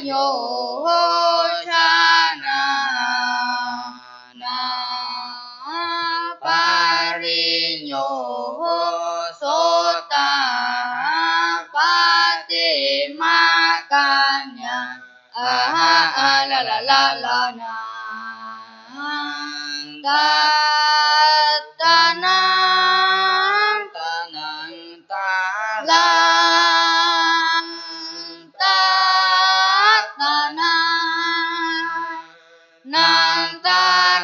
โย la la la la na ta ta na ta na ta la ta ta na nan ta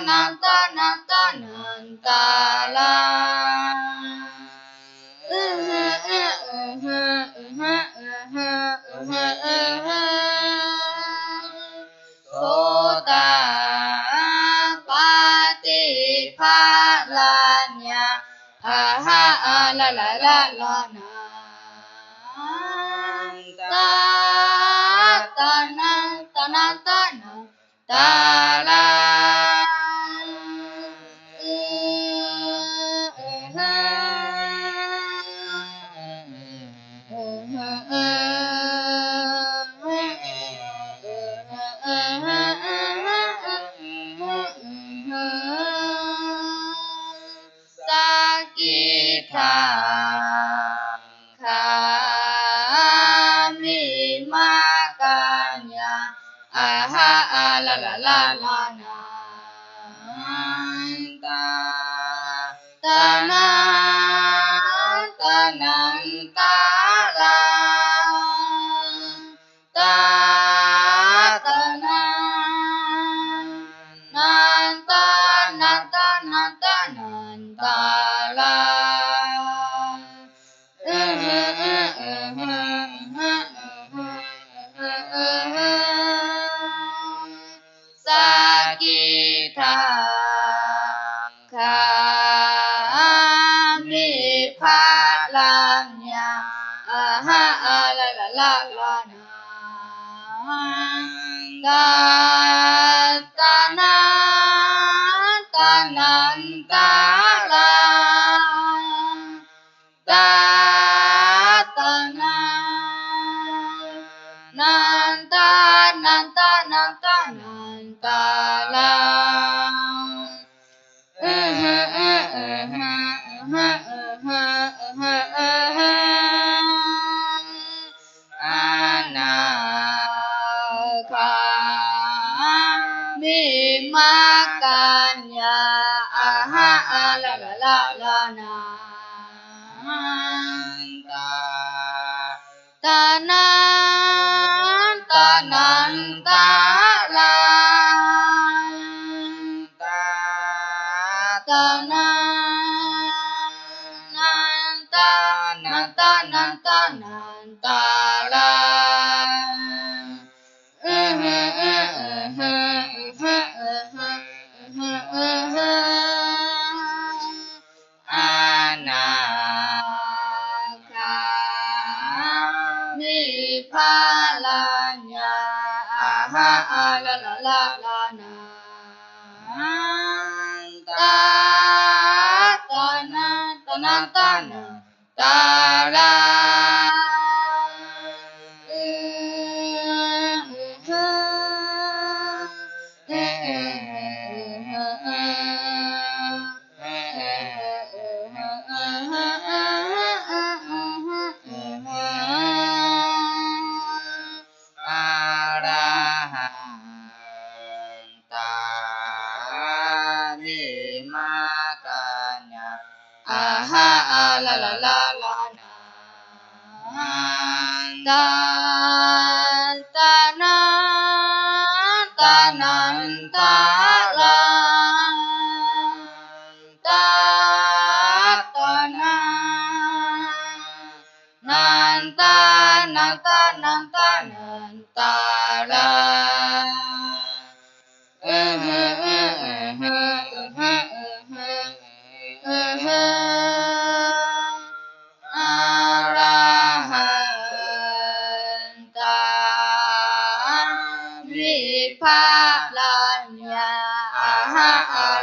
nan ta nan ta nan ta la so ta pa ti pha la nya ha la la la la na ta ta na ta na ta na ta la Sakita kami makanya la la la la na ta ta na ta na ta la ta ta na nan ta nan ta nan ta nan ta la Sakita kami palanya la la la la na ta na ta nan ta la ta ta na nan ta nan ta nan ta nan ta la kami makanya la la la la na ta na ta nan ta la ta na nan ta nan ta nan ta nan ta la palanya la la la la na ta ta na ta na ta na ta la la la la la na ta ta na ta nan ta la ta ta na nan ta nan ta nan ta nan ta la palanya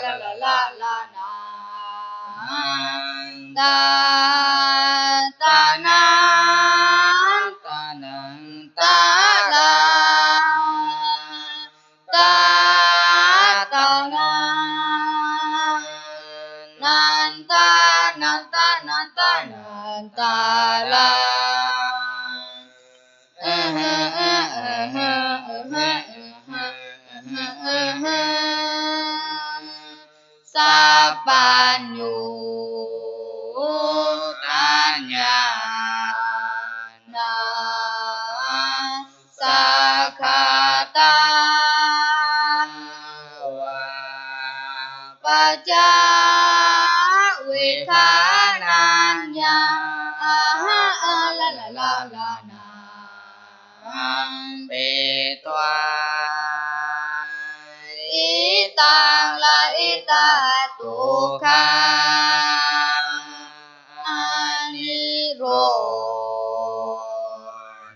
la la la la na ta ta na ta nan ta la ta ta na nan ta nan ta nan ta nan ta la ปัญญูตัญญานาสักขตาวาปัจจาวิธานัญญาลาลาลาลานาเปตวาอิตังละอิตาตุขังอนิโร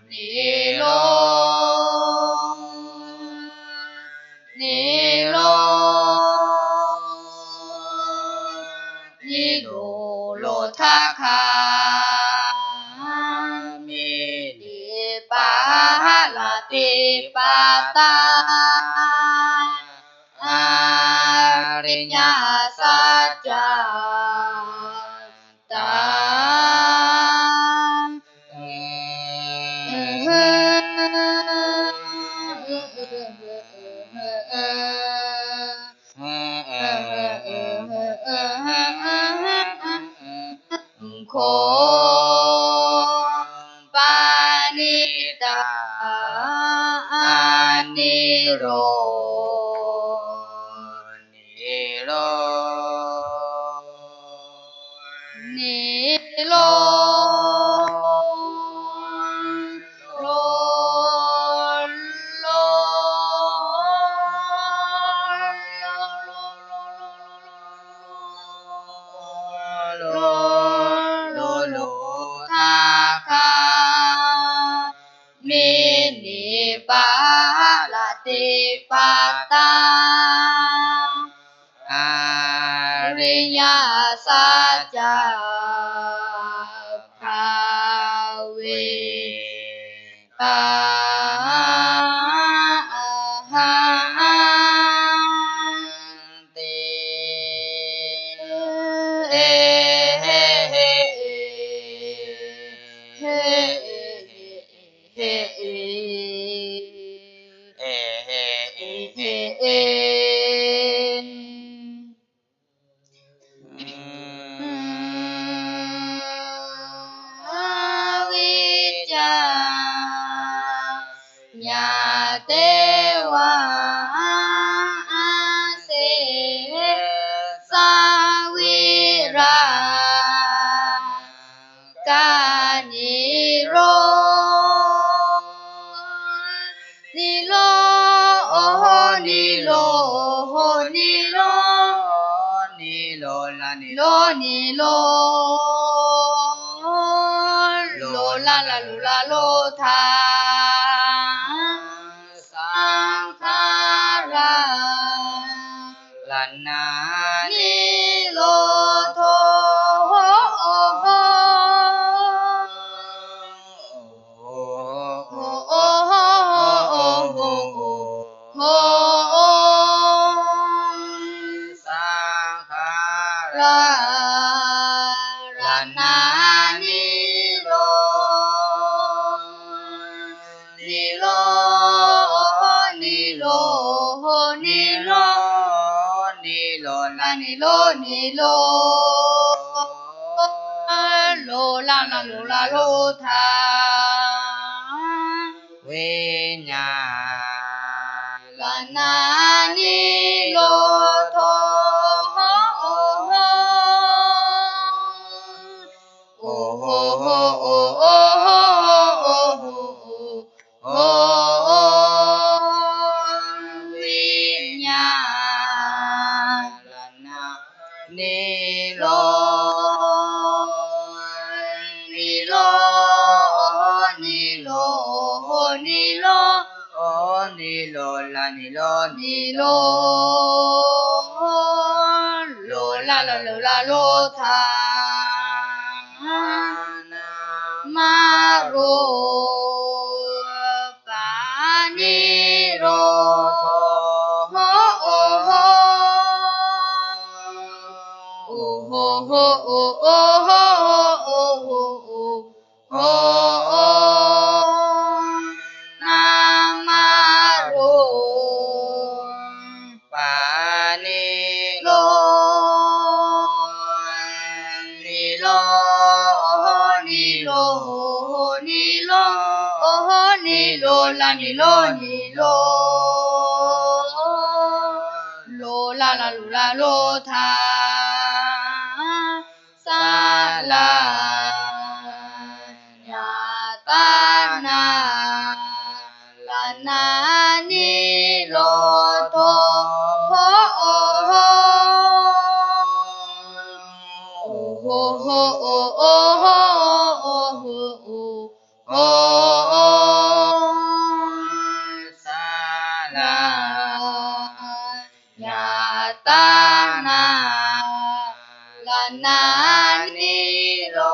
นิโรนิโรนิโรโลทัคขามินิปาลติปาตาอริยสัจจตาโคปานิตาอานิโรนิโรนิโรโลโลโลโลโลทัคขามินิปาลติปาตาอริยสัจจภาเวตาหันติเอเฮเฮเฮเฮเฮวิจจาญาเตวะเสสาวิรากานิโรนิโรนิโรนิโรนิโรลานิโรนิโรโลลาลาโลลาโลทาสังขาราลันนานิโรโทลันนานิโรนิโรนิโรนิโรนิโรลานิโรนิโรโลลาลาโลลาโลทาวิญญาลานานิโรโทวิญญาณนิโรนิโรนิโรนิโรนิโรลานิโรนิโรโลลาลาโลลาโลทามาโรปานิโรโทโอ้โหโอ้โหโอ้โหโอ้โหโอ้โหโอ้โหนามาโรปานิโร la ni lo lo la la lu la lo tha sa la nya ta na la na ni lo tho ho sa la nya ta na la na ni lo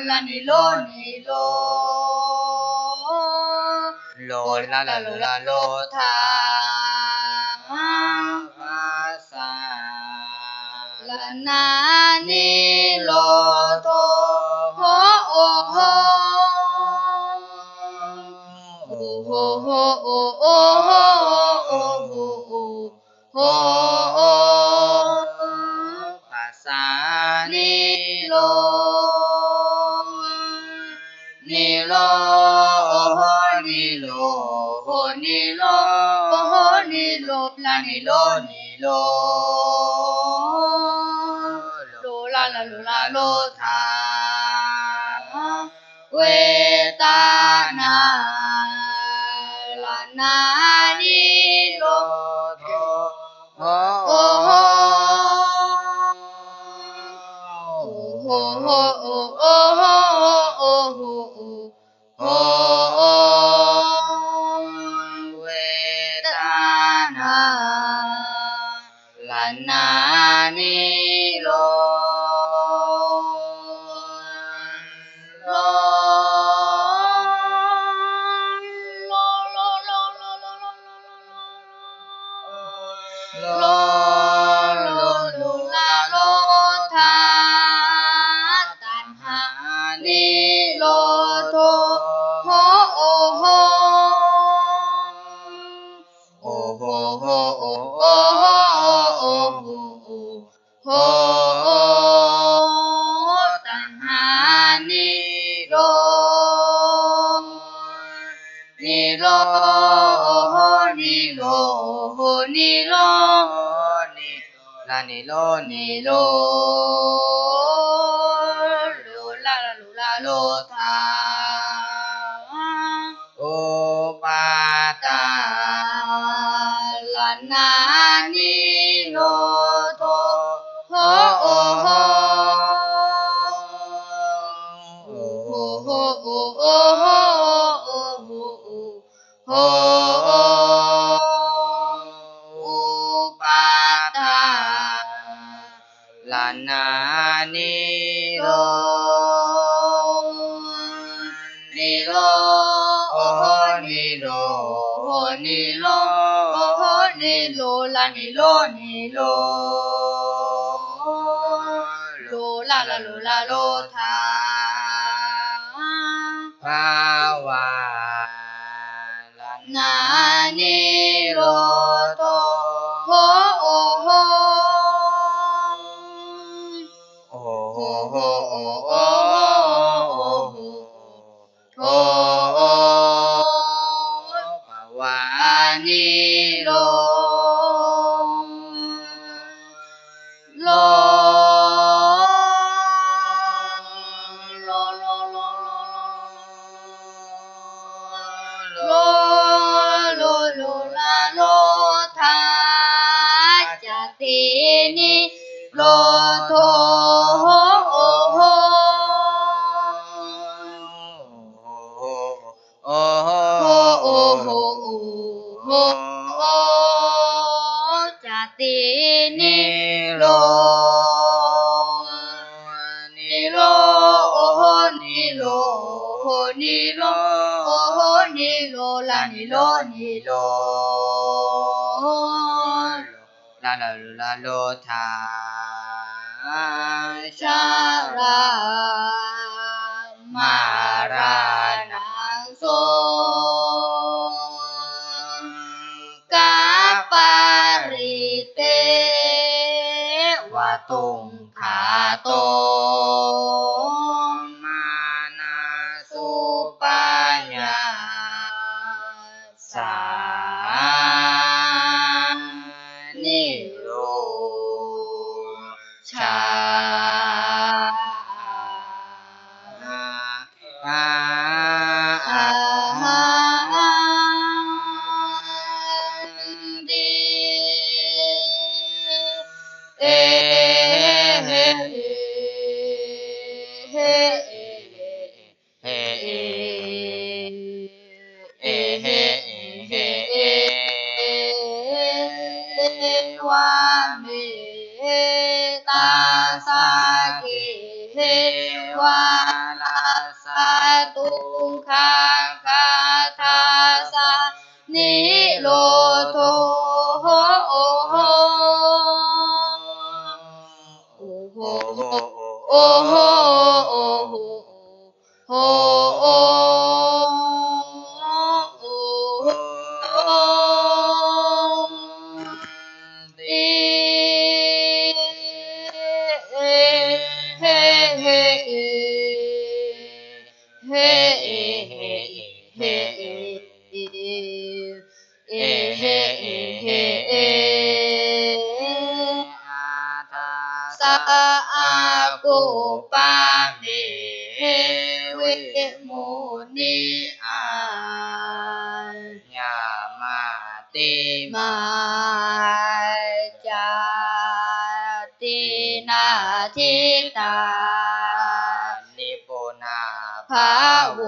la ni lo lo la la lo la lo tha sa la na ni lo tho ho sa ni lo la ni lo lo la la lo la lo tha we ta na la na ni lo tho la na ni lo la lo tha tan ha ni lo tho ho tan ha ni lo la ni lo lo la la lu la lo tha o pa ta la na ni lo tho ho la na ni lo la ni lo lo la la lo la lo tha pa wa la na ni lo tho ho wa ni lo la lo tha cha ti ni lo tho cha ti ni lo la ni lo la la lo tha sha ra ma ra nang so ka pa ri te wa ตุงธาโตมานาสุปัญญาสานิโรชาวามิตาสากิวาลาสาตุงคาคาทาสานิโรโทโหโอโหโอโหโอโหโอโหโอโหสะอากุปามิวิมุนิอาญามาติมาจาตินาทิตานิปุนาภาโว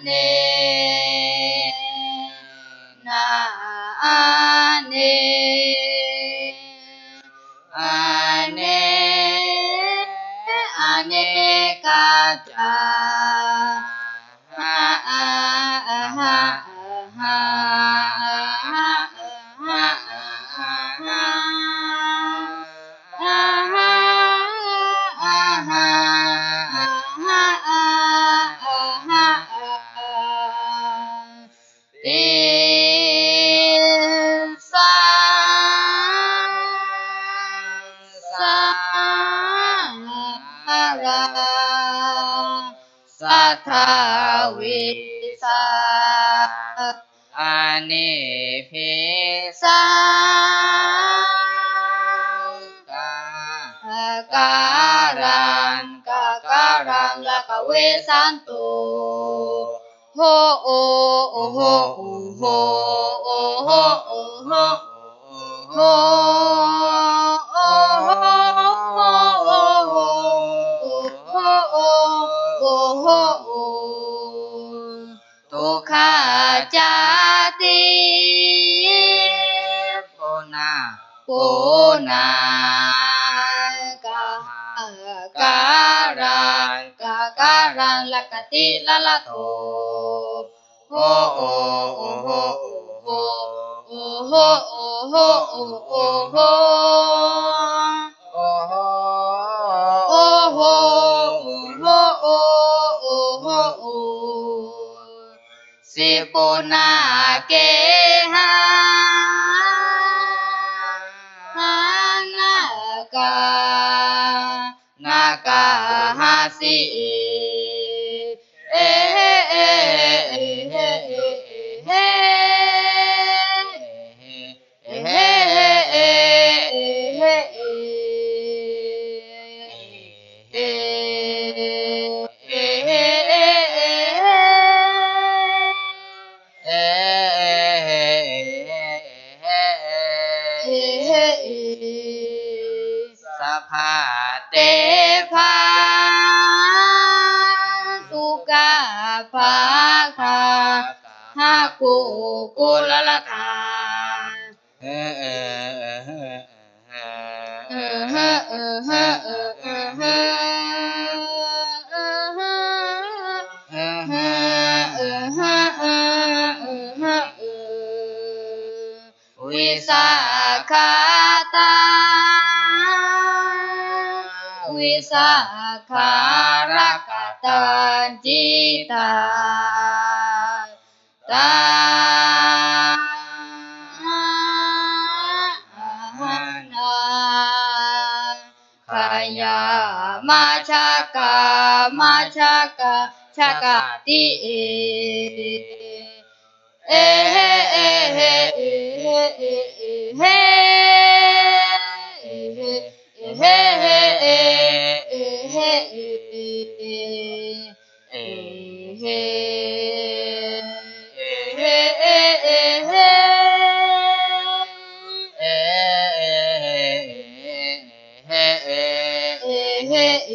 เนนาเนอาเนอาเนกาจาหาหาหาสัทธาวิสาอานิพิสังการันละกเวสันตุโหโอโอโหโอโหโอโหโอโหโหโอโหโอโหโอโหทุกขาจาติปุนการันละกติละละโทโหโอโอโหโอโหโอโหโอโหโอโหโอโหโอโหโอโหโอสิปุนาเกหานาคาหาสิสัพพะเตภาสุกาภาคาหากุกุลละทาน วิสาขาตาวิสาขารกตัญจิตาตานาขยามาชากามาชากาชากาติเอเอเอเอเอเอเอเอเฮ้เฮ้เอเอเฮ้เอเอเฮ้เฮ้เอเอเฮ้เอเฮ้เอเฮ้เอ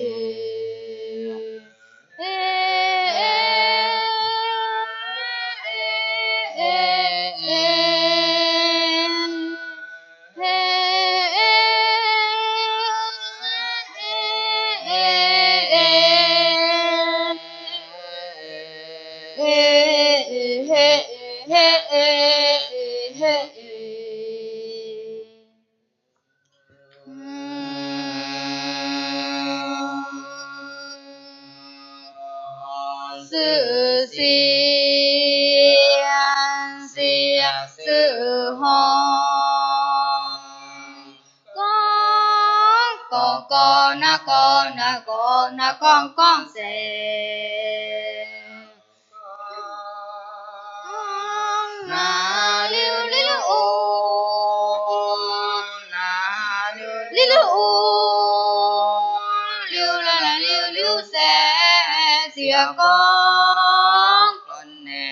sự xiên xia sự hòn con na con na con na con sẽ na liu liu u na liu liu u liu la la liu sẽ xia con nè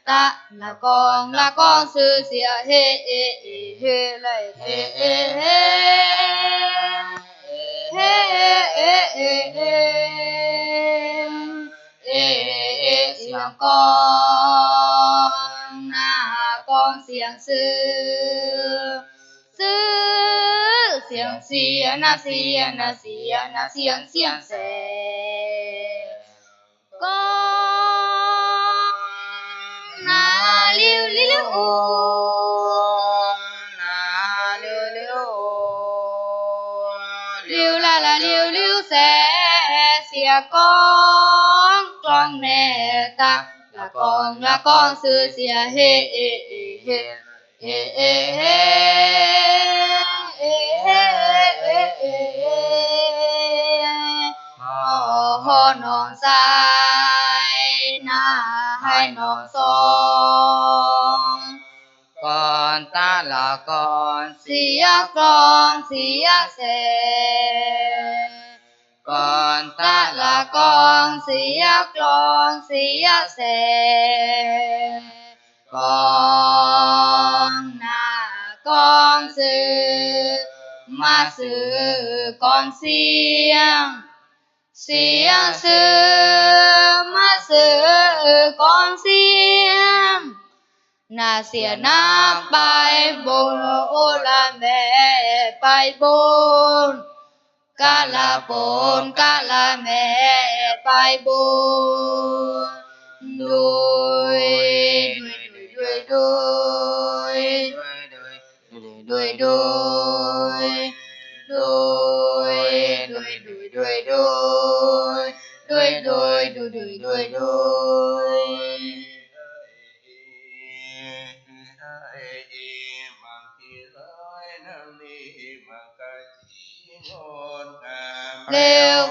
ta là con sư xia he he lại he he xiang con na con xiang sư sư xiang xia na xiang na xiang na xiang xiang se con na liu liu u na liu liu liu la la liu se xia con nè ta là con sư xia he he he he ho non sai na hai non son con ta là con xia se con ta là con xia se con là con sư ma sư con xiang sư ma sư con xiang na xia na bài bồn ô la mẹ bài bồn ca la mẹ bài bồn đuôi đuôi đuôi đuôi đuôi đuôi đuôi đuôi đuôi đuôi đuôi đuôi đuôi đuôi đuôi đuôi lêu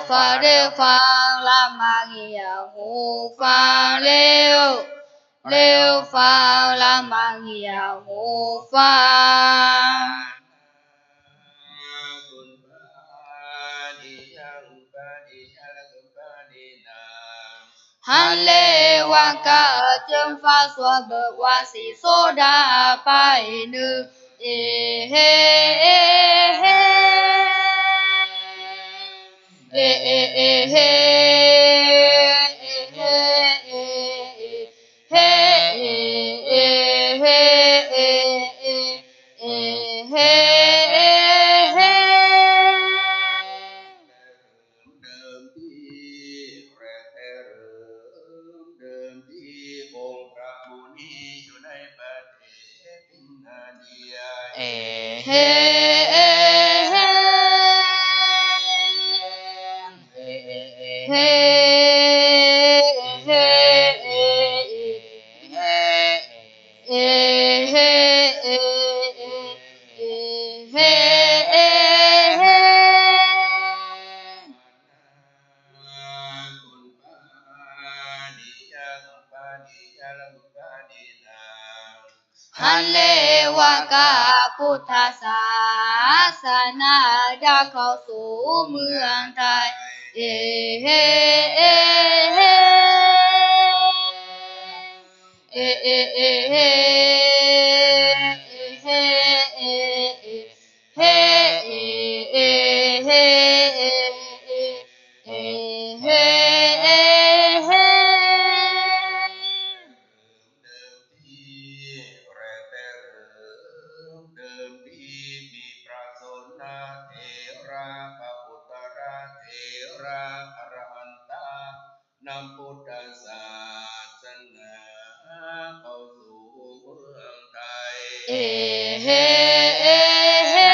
pha la ma nghia hu pha lêu pha la ma nghia hu pha han lê wang ca chân pha xoa bờ qua xì số đa pai nữ e he เฮเฮเฮเฮฮันเลวกาพุทธศาสนาได้เข้าสู่เมืองไทยเฮเฮเฮเอเอเอเฮเฮเฮเฮเฮเฮนำพุทธศาสนาเข้าสู่เมืองไทยเฮเฮเฮเฮ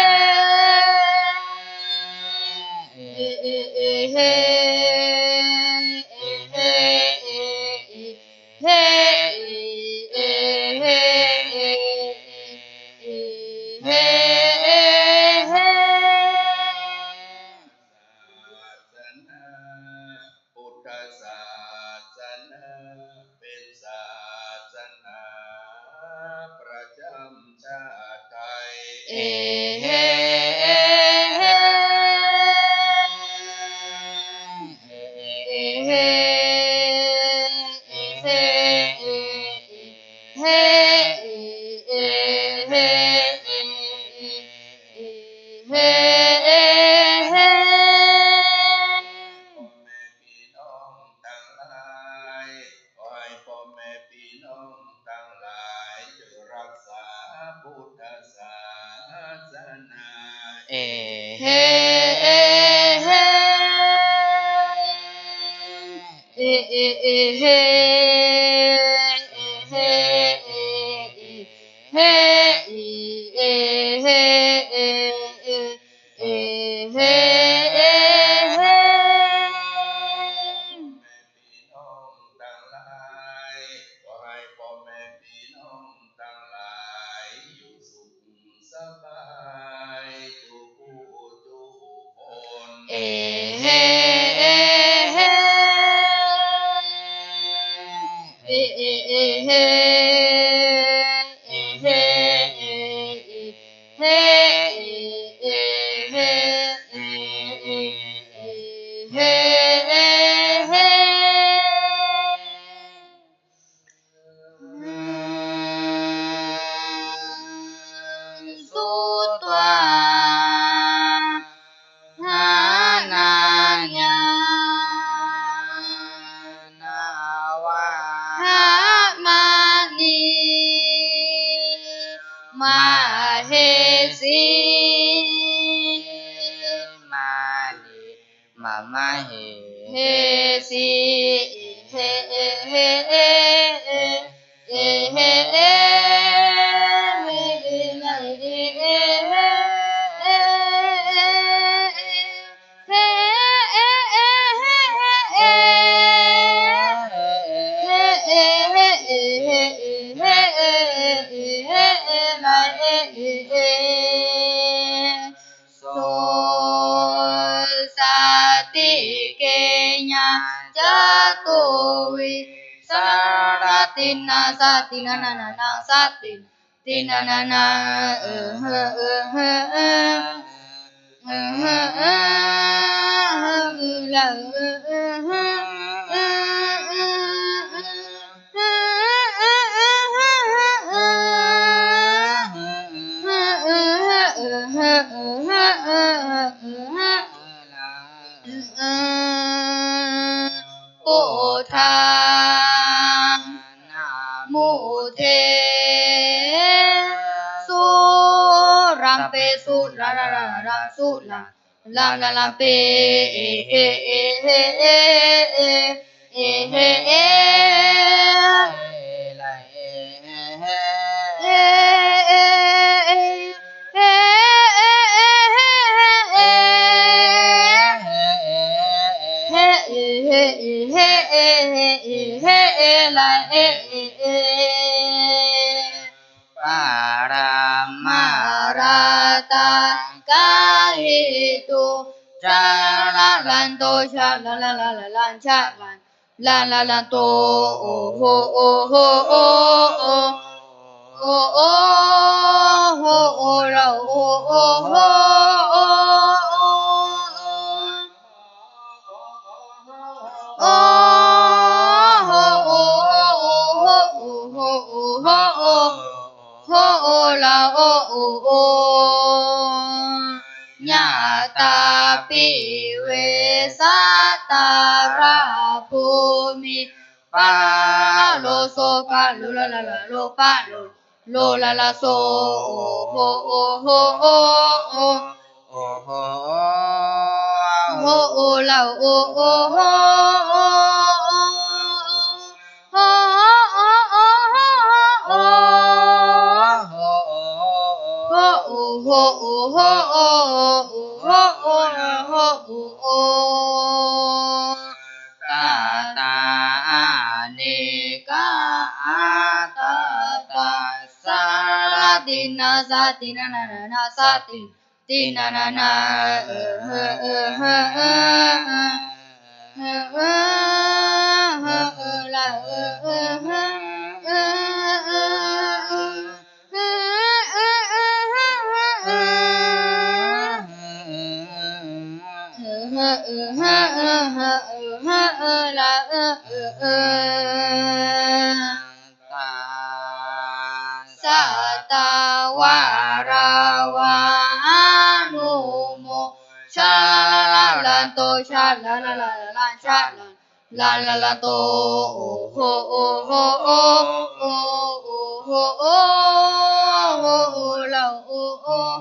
รามาราตากาหิตุชาลาลันโตชาลาลาลาลาลันชาลันลาลาลันโตโอโหโอโหโอโอโอโอโหโอเราโอโอโหโอโอโหโอโหโอโหโอโหโอโหโอเราโอโอโอญาตาปิเวสัตตาราภูมิปาโลโซปาโลลาลาลาโลปาโลโลลาลาโซโอโหโอโหโอโอโอโหโหโอลาโอโอโหโอโอโอโอโอโอโอโหโอโหโอโหโอโหโอตาตาเนกาอาตาตาสาตินาสาตินานานาสาติตินานานาสัตตวาราวานุโมชาลาลันโตชาลาลาลาลาชาลาลาลาโตโอโหโอโหโอโอโอโอโอโอลาโอโอโอ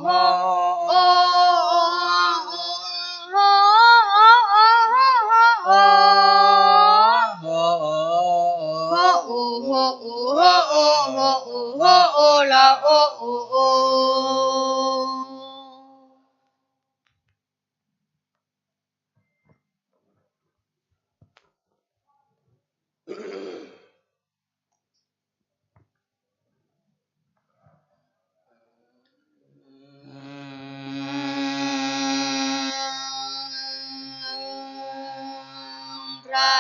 โอพระ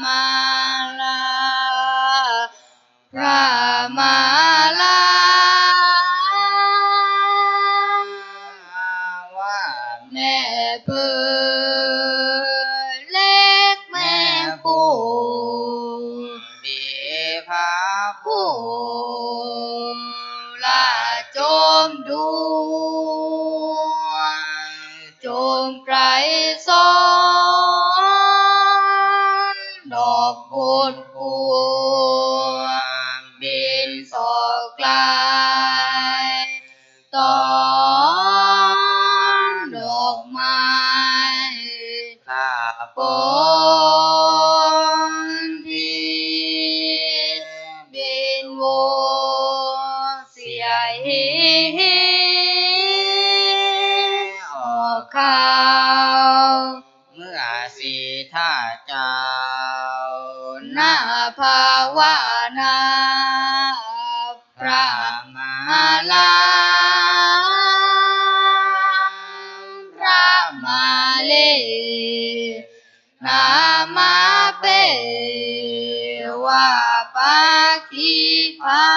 มาลาพระมาลาว่าแม่เพื่อเล็กแม่ปู่บีพาผู้ลาจมดูจมไกรสอนดอกโพธิ์บัวบินสอกไกลตอนดอกไม้ตาปนที่บินโวเสียออกข่าวเมื่อสีท่าเจ้าหน้าภาวนาพระมาลาพระมาเลนามาเปว่าปาคีพา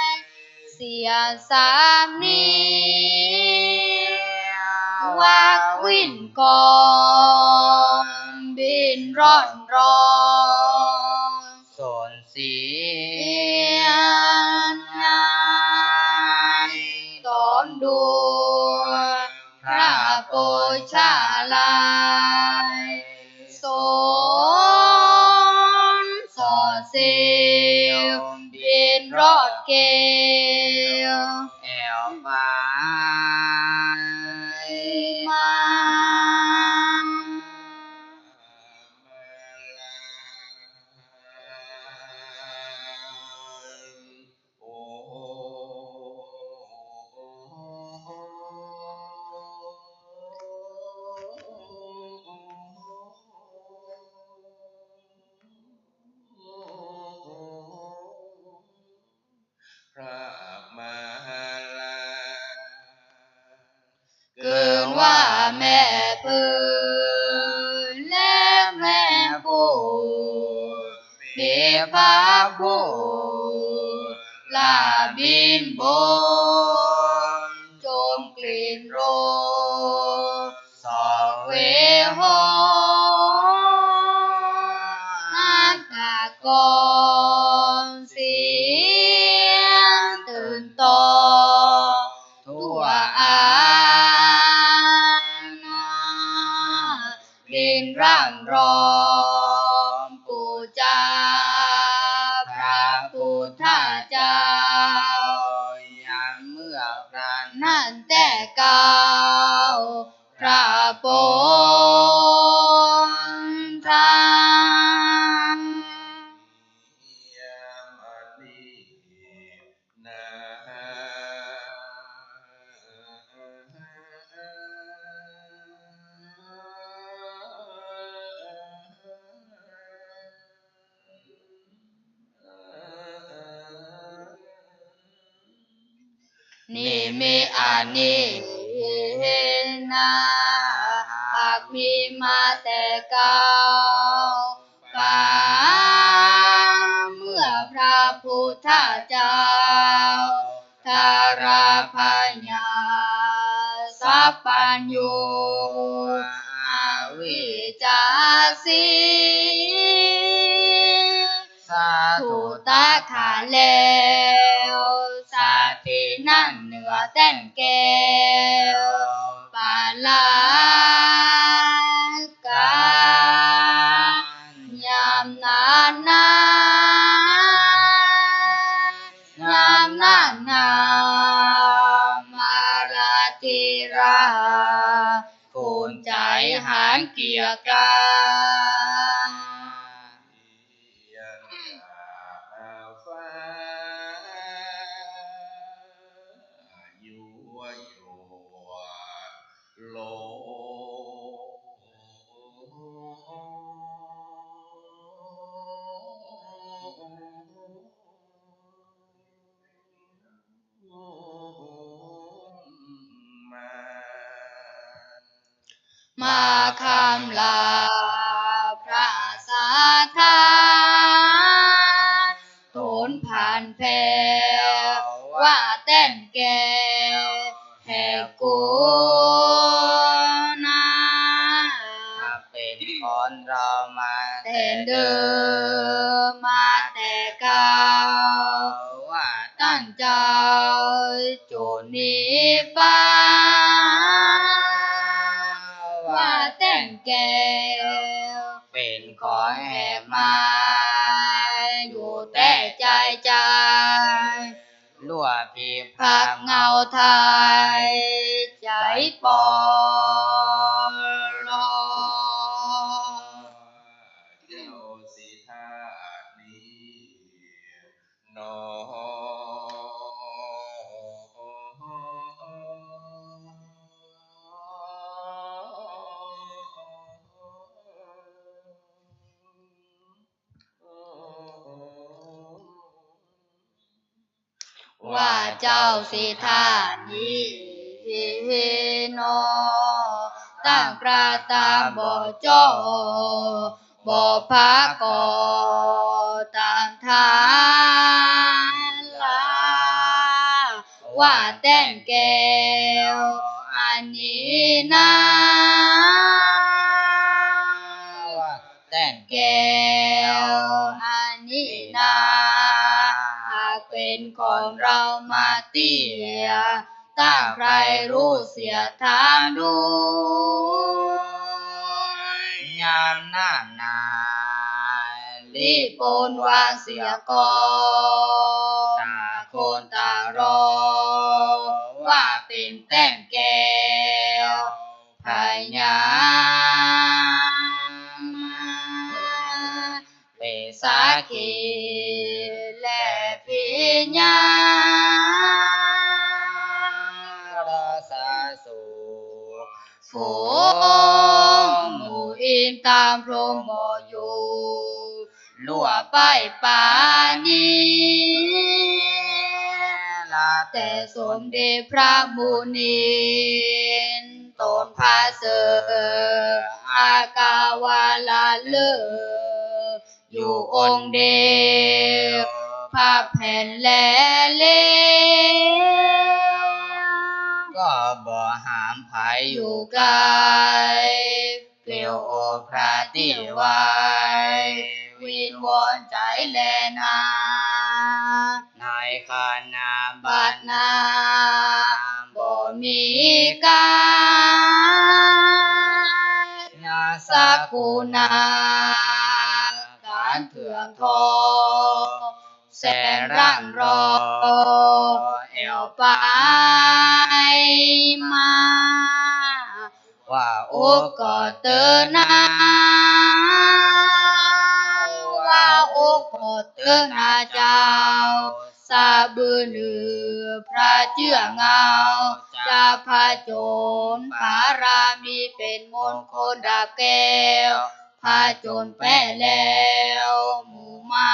ยเสียสามนี้วักวินกองบินร่อนรองสนเสียงงายตอนดูพระโปชาลายสนสอดเสียวบินรอดเกลแอวฟ้ามาพระ พระผู้ลาบินบนจมกลิ่นโรสเวหอากากรเสียงตื่นต่อทั่วอาณาดินร่ำร้องปูจาพระพุทธเจ้ายามเมื่อครั้นนั่นแต่เก่าพระโปธานี่มีอานินาหากมีมาแต่เก่าป่าเมื่อพระพุทธเจ้าทาราพัญญาสัพพัญญูอวิจจาสีสาธุตาขาแล้วสาธินั่นเหนือแต่นแก้วปาลากายามนานนายามนานนามาราธิราคุณใจหารเกียรกามาคำลาพระสาธาโทนผ่านแผ่ว่าแต่นแก่แห่กูนาเป็นคนเรามาแต่เดิมมาแต่เก่าว่าตั้งใจจุนีฟ้าว่าแต่งแก้วเป็นขอแห่มาอยู่แต่ใจใจลั่วพิพักเงาไทยใจปอรอเจ้าสิทานี้นอว่าเจ้าสิทานี้นอตั้งกระตาบ่จ่อบ่พากอต่างทานลาว่าแต่งแก้วอันนี้นะว่าแต่งแก้วอันนี้นะหากเป็นของเรามาเตียตั้งใครรู้เสียทางดูยามหน้านารีบโปนวางเสียก่อนตาโคนตารอว่าเป็นแต่งแก้วพญาเปสาคีและพิญญารสาสุฝูงหมู่อินตามพรหมอยู่ลั่วไปป่านี้ลาแต่สมเด็จพระมุนีตนพาเสออากาวาลาเลอ อยู่องค์เดียวภาพแผ่นแลเล่ก็บ่หามไผอยู่ไกลเปลี่ยวโอพระติวายวินวอนใจแลนาในคณะบัดนาบ่มีกายนาสักกุณาการเถื่อนทอแสนร่างรอเอวไปมาว่าโอ้ก็เตือนนาว่าโอ้ก็เตือนนาเจ้าซาบือหนือพระเจื้อเงาจะพาโจรพารามีเป็นมนต์คนดับแก้วพาโจรแป้แล้วหมู่มา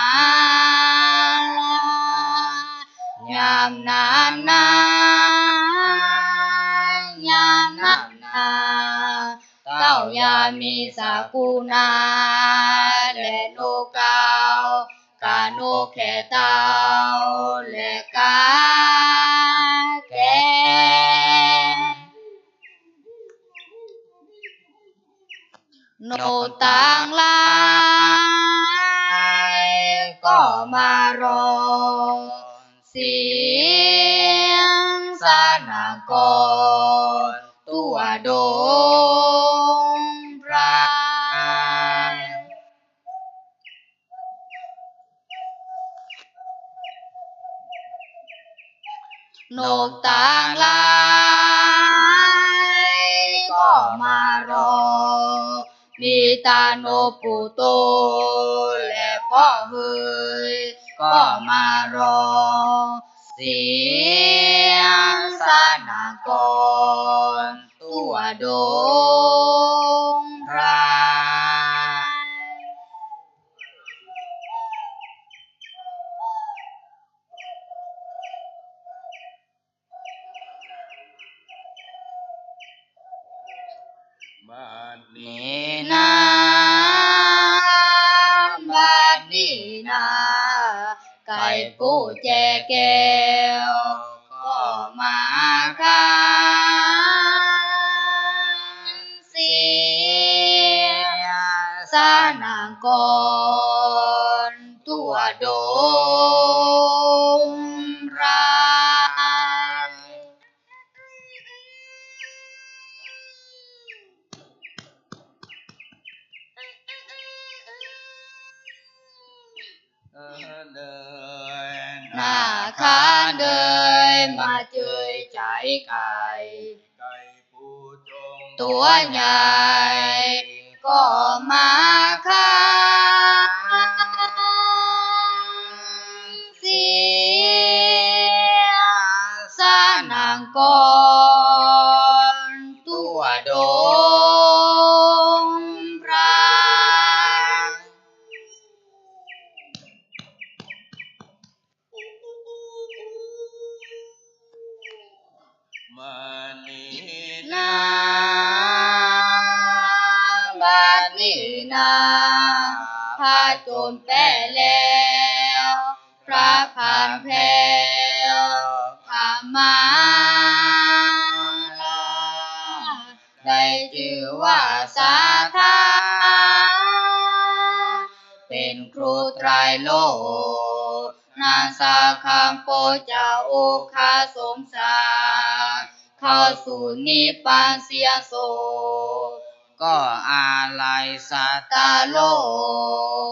ยามนานนายามนานนาเต้ายามีสากุณาและโนกาวกาโนแค่เต้าและกาแก่โนต่างหลายก็มารอเสียงสนากรตัวโดงพระนกต่างหลายก็มารอมีตาโนปุโตและพ่อเฮยก็มารอเสียงสนากรตัวโดงพระบัดนี้นะบัดนี้นะไก่ปูแจแก้วก็มาคันเสียสนางกรตัวโดงพระหน้าคานเดินมาเจยใจไก่ตัวใหญ่ก็มาคันเสียสนางกรตัวโดงพระบัดนี้นะบัดนี้นะพาโจรแป้แล้วพระผ่านแพ้วพามาลาได้ชื่อว่าสาธาเป็นครูไตรโลกนาสาคามโปเจ้าโอคาสงสารเข้าสู่นิพพานเสียโสก็อาลัยสัตตโล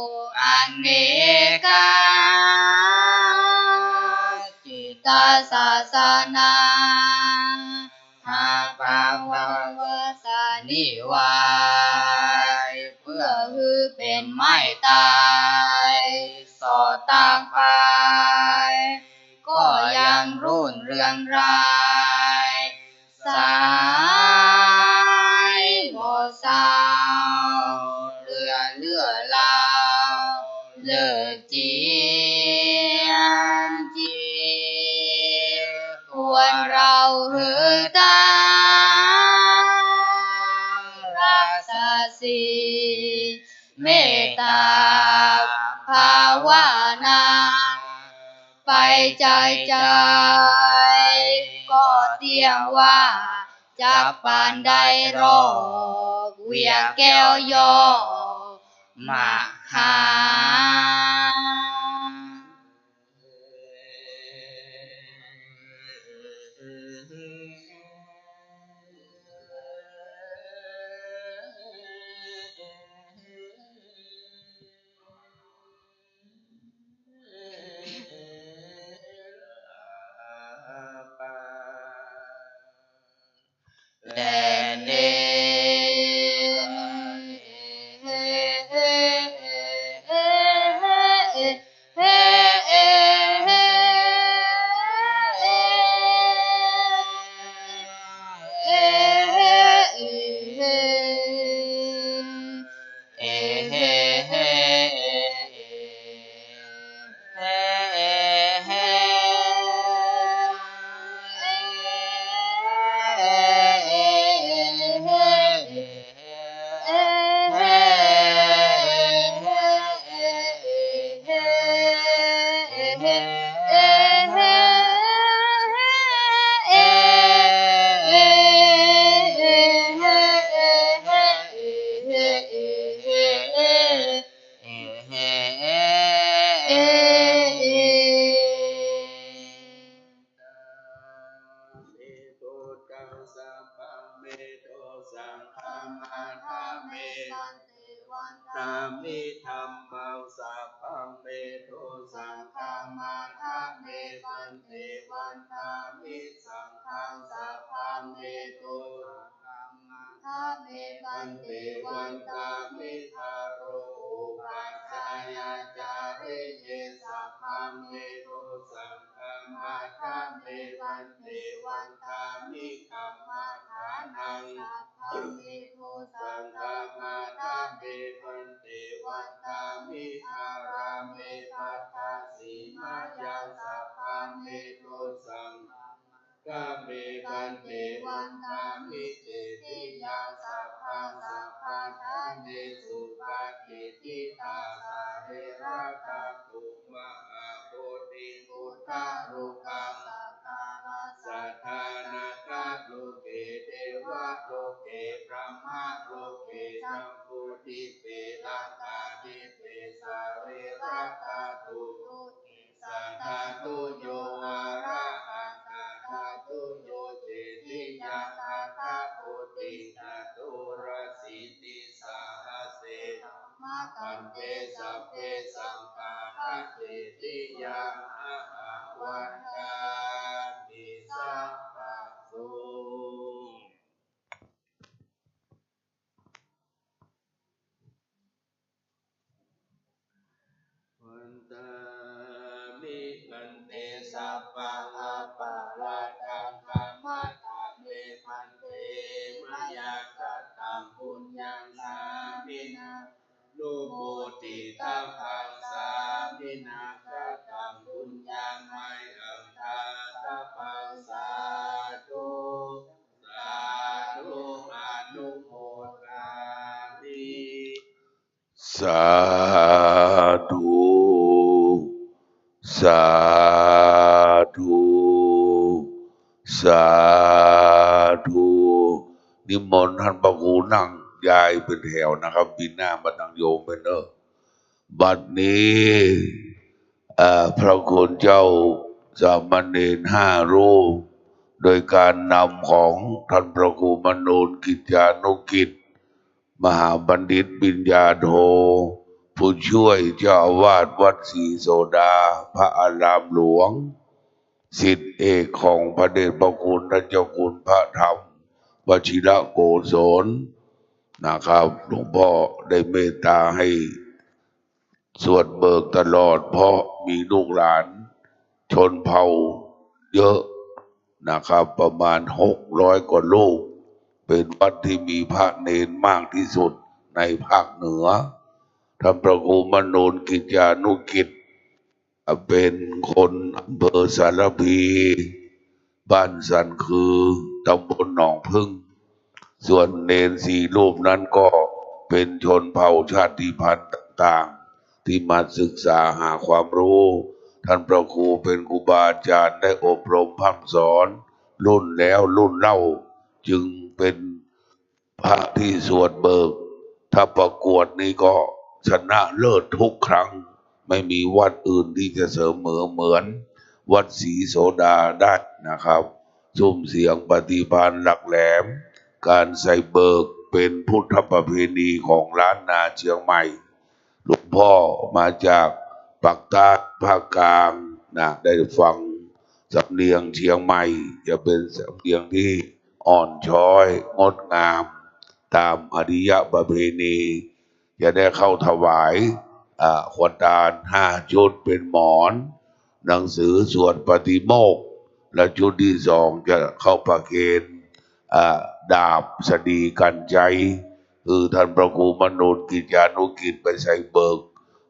กอันเนกาจิตตศาสนาหาปาวาวสานิวายเพื่อฮือเป็นไม่ตายสอดต่างไปก็ยังรุ่นเรืองรายสายบ่สาวเรือลาวเลิกจีควรเราหือตารักษาศีลเมตตา ใจก็เตียงว่าจักปานใดรอกเวียแก้วยอมาหาแดนเดนามิธัมมังสัพพังเมโทสังฆามาคะเมปันเตวันตามิสังฆังสัพพังเมโทสังฆามาคะเมปันเตวันตามิทาโรอุปัชฌายาจาริเยสัพพังเมโทสังฆามาคะเมปันเตวันตามิคัมมาทานังสัพพังเมโทสังฆามาคะเมปันเตวันตามิอาราเมปัตตาสีมายังสัพพังเมโทสังฆาเมปันเตวันตามิเตติยังสัพพังสัพพะทาเนสุปาทิทิตาสาเรระตาตุมะอาโพธิพุทธารุกังสัทธานาคาโลเกเทวะโลเกพระมะโลเกสัมพุทธิเปลังกาทิเปสาเรระตาตุสัทธาตุโยอาระหังสัทธาตุโยเจติยาตาตาปุติจตุรสิติสาหเสปันเตสัพเพสัมปาคะเตติยาอาวันตามิสัพพะโสวันตามิมันเตสัพพะอาปาราตังธรรมะตาเมพันเตมยากัตตังปุญญังสามินานุโมติตังพังสามินากัตตังปุญญังไมอังทาตะปังสาธุสาธุอนุโมทามิสาธุสาธุสาธุนิมนต์ท่านพระครูนั่งยายเป็นแถวนะครับปีหน้ามานั่งโยมเป็นบัดนี้พระคุณเจ้าสามเณร5 รูปโดยการนำของท่านพระครูมโนกิจจานุกิจมหาบัณฑิตปิญญาโทผู้ช่วยเจ้าอาวาสวัดศรีโสดาพระอารามหลวงศิษย์เอกของพระเดชพระคุณท่านเจ้าคุณพระธรรมวชิระโกศลนะครับหลวงพ่อได้เมตตาให้สวดเบิกตลอดเพราะมีลูกหลานชนเผ่าเยอะนะครับประมาณ600 กว่าลูกเป็นวัดที่มีพระเนรมากที่สุดในภาคเหนือท่านพระครูมโนกิจจานุกิจเป็นคนอำเภอสารพีบ้านสันคือตำบลหนองพึ่งส่วนเนร4 รูปนั้นก็เป็นชนเผ่าชาติพันธุ์ต่างๆที่มาศึกษาหาความรู้ ท่านพระครูเป็นครูบาอาจารย์ได้อบรมพร่ำสอนรุ่นแล้วรุ่นเล่าจึงเป็นพระที่สวดเบิกถ้าประกวดนี้ก็ชนะเลิศทุกครั้งไม่มีวัดอื่นที่จะเสมอเหมือนวัดศรีโสดาได้นะครับซุ้มเสียงปฏิภาณหลักแหลมการใส่เบิกเป็นพุทธประเพณีของล้านนาเชียงใหม่หลวงพ่อมาจากปากใต้ภาคกลางนะได้ฟังสำเนียงเชียงใหม่จะเป็นสำเนียงที่อ่อนช้อยงดงามตามอริยประเพณีจะได้เข้าถวายขวดตาล5 ชุดเป็นหมอนหนังสือสวดปฏิโมกข์และชุดที่2จะเข้าประเคนดาบสดีกันใจคือท่านพระครูมนูนกิจยานุกิจไปใส่เบิก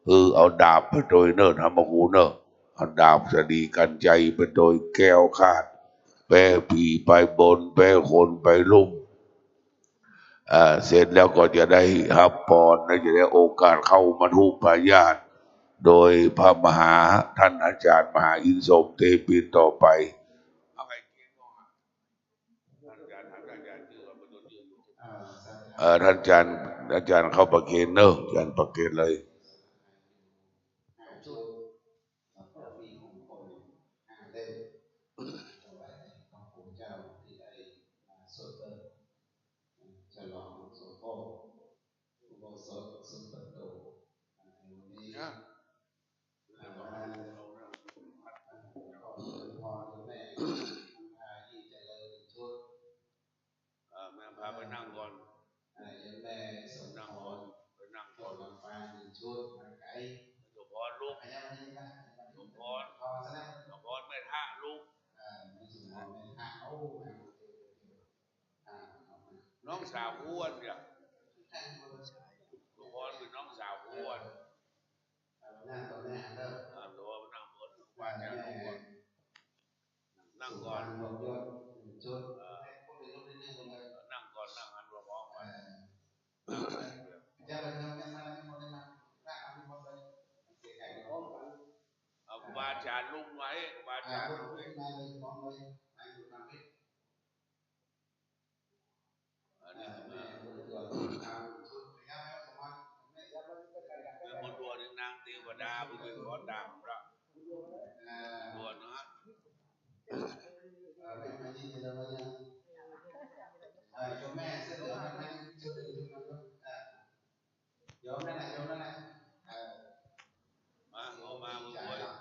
คือเอาดาบไปโดยเนิ่นธรรมคูเนอะเอาดาบสดีกันใจไปโดยแก้วคาดแป้ผีไปบนแป้คนไปลุ่มเสร็จแล้วก็จะได้รับพรและจะได้โอกาสเข้ามาทุปายาตโดยพระมหาท่านอาจารย์มหาอินทร์สมเตปินต่อไปท่านอาจารย์เข้าประเคนเนอะอาจารย์ประเคนเลยแม่พาไปนั่งก่อนนั่งก่อนไปนั่งก่อนหลวงพ่อลูกหลวงพ่อไม่ท่าลูกน้องสาวอ้วนเนี่ยหลวงพ่อเป็นน้องสาวอ้วนหลวงพ่อนั่งบนว่าจะลูกก่อนนั่งก่อนนั่งก่อนนั่งอันหลวงพ่อก่อนเอาบาจารย์ลุงไว้บาจารย์ลุงไว้มันตัวหนึ่งนางเทวดาไปเลยขอตามเราตัวนะแม่เสนอมาให้ชุดอื่นยอมนั่นแหละมาเอามามือไว้นั่ง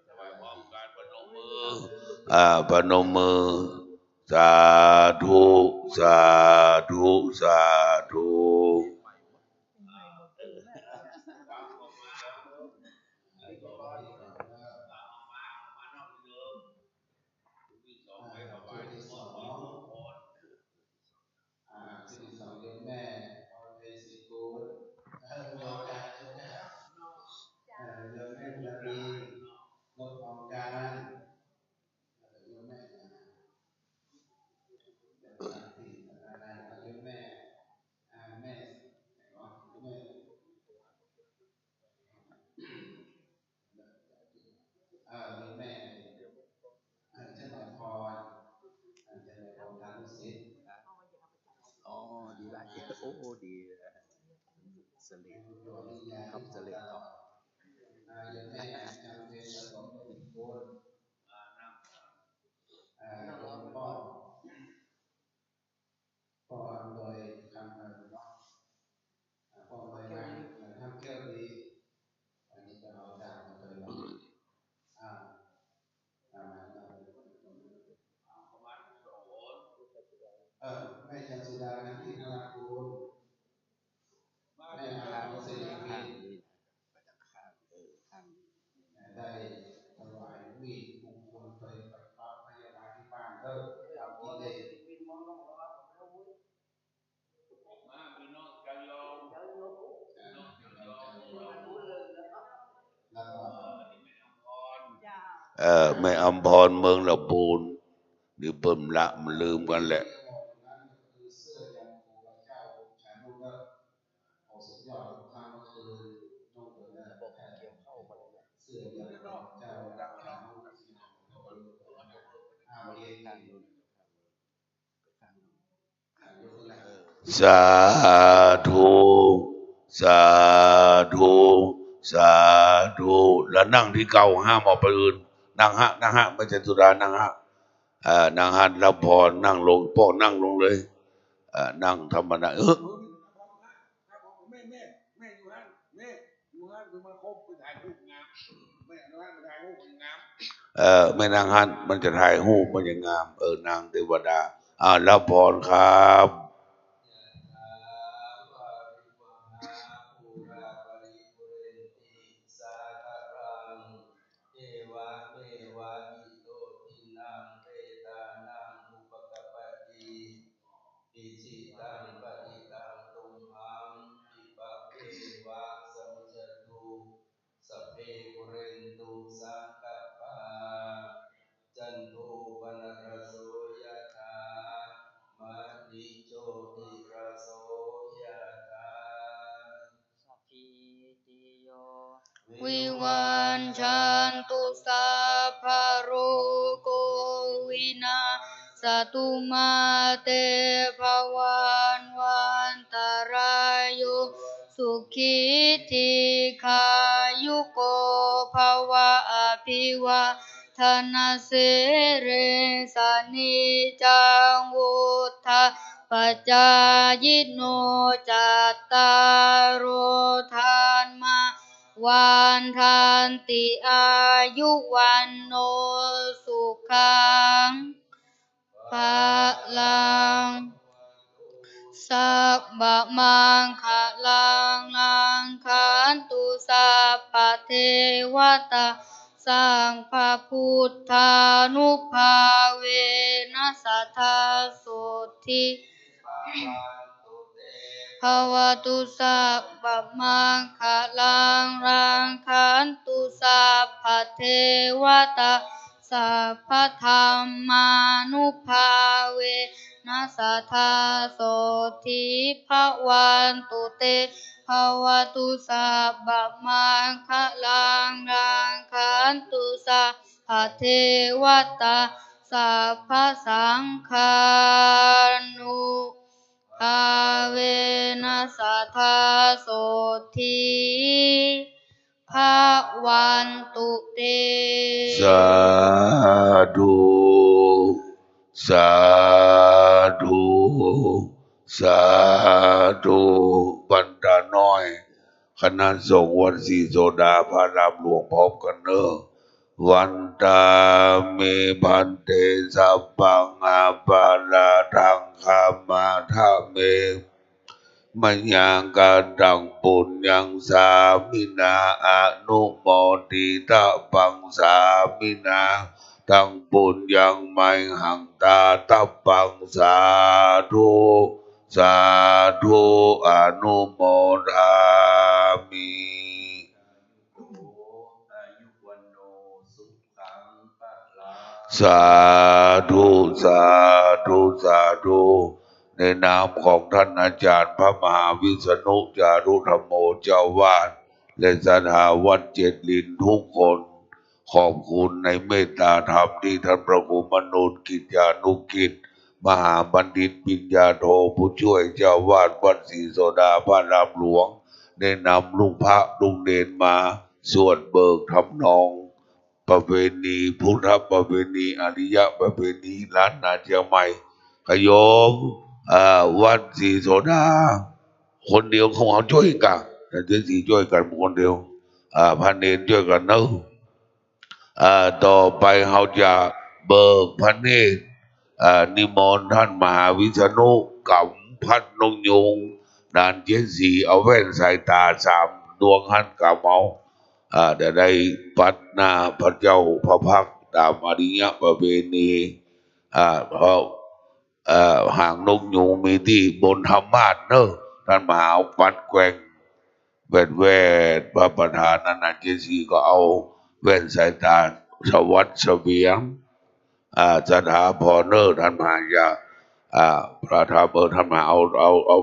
ถวายพร้อมการปนมมือปนมมือสาธุสาธุสาธุดีหลายโอ้ดีเสลดครับเสลดต่อพ่อโดยคำพ่อโดยมาทำเกี่ยวดีอันนี้จะเอาดาบมาตัวเราแม่จันสุดานันทิพราคูณแม่อาลาโมเสนีพินได้ถวายมีดมงคลไปกับพระพยาบาลที่บ้านเลิกทำกินเลยมาพี่น้องจันยองแล้วก็แม่อำพรเมืองละปูนนี่เพิ่มละมันลืมกันแหละ สาธุสาธุสาธุแล้วนั่งที่เก่าห้ามออกไปอื่นนั่งฮะไม่ใช่สุดานั่งฮะนั่งฮะรับพรนั่งลงพ่อนั่งลงเลยนั่งธรรมดาแม่อยู่ฮะแม่อยู่ฮะคือมาคบไปถ่ายรูปงามแม่อยู่ฮะไปถ่ายรูปงามไม่นางฮันมันจะถ่ายรูปมันจะงามนางเทวดารับพรครับวิวันชันตุสัพพะโรโควินาศตุมาเตภวันวันตรายโยสุขิธิขายุโกภวะอภิวาทนาสิริสนิจังวุฒาปัจจายโนจัตตารโอธรรมาวันทันติอายุวันโนสุขังภะลังสัพพะมังคะลังลังคันตุสัพพะเทวตาสังฆพุทธานุภาเวนัสสทธาโสทิภวตุสัพพะมังคะลังลังคันตุสัพพะเทวตาสัพพะธรรมานุภาเวนัสสทธาโสทิภวันตุเตภวตุสัพพะมังคะลังลังคันตุสัพพะเทวตาสัพพะสังฆานุภาเวนัสสทธาโสทิภวันตุเตสาธุสาธุสาธุบรรดาน้อยคณะสงฆ์วัดศรีโสดาพระรามหลวงพร้อมกันเนอะวันตาเมพันเตสัพพังอาปาราทังคามาทาเมมัญญังกาตังปุญญังสามินาอนุโมทิตาปังสามินาตังปุญญังไมหังตาตัปปังสาธุสาธุอนุโมทามิสาธุสาธุสาธุในนามของท่านอาจารย์พระมหาวิษณุจารุธรรมโมเจ้าวาดและสถาวัดเจ็ดลินทุกคนขอบคุณในเมตตาธรรมที่ท่านพระครูมนูนกิจญานุกิจมหาบัณฑิตปิญญาโทผู้ช่วยเจ้าวาดวัดศรีโสดาพระรามหลวงได้นำลูกพระลูกเนรมาสวดเบิกทำนองประเพณีพุทธประเพณีอริยประเพณีล้านนาเชียงใหม่ขยมวัดศรีโสดาคนเดียวเขาช่วยกันแต่เดี๋ยวสี่ช่วยกันคนเดียวพันเนรช่วยกันเนอะต่อไปเขาจะเบิกพระเนตรนิมนต์ท่านมหาวิษณุกับพัดนงยุงนานเจสีเอาแว่นสายตาสามดวงหันกับเมาเดี๋ยวได้ปัดหน้าพระเจ้าพระพักตามอริยประเพณีเพราะหางนกยูงมีที่บนธรรมาสเนอะท่านมหาปัดแกว่งแว่นพระประธานนันเจสีก็เอาแว่นสายตาสวัสดิ์เสวียงสถาพรเนอร์ท่านมหายาพระธรรมท่านมหาเอา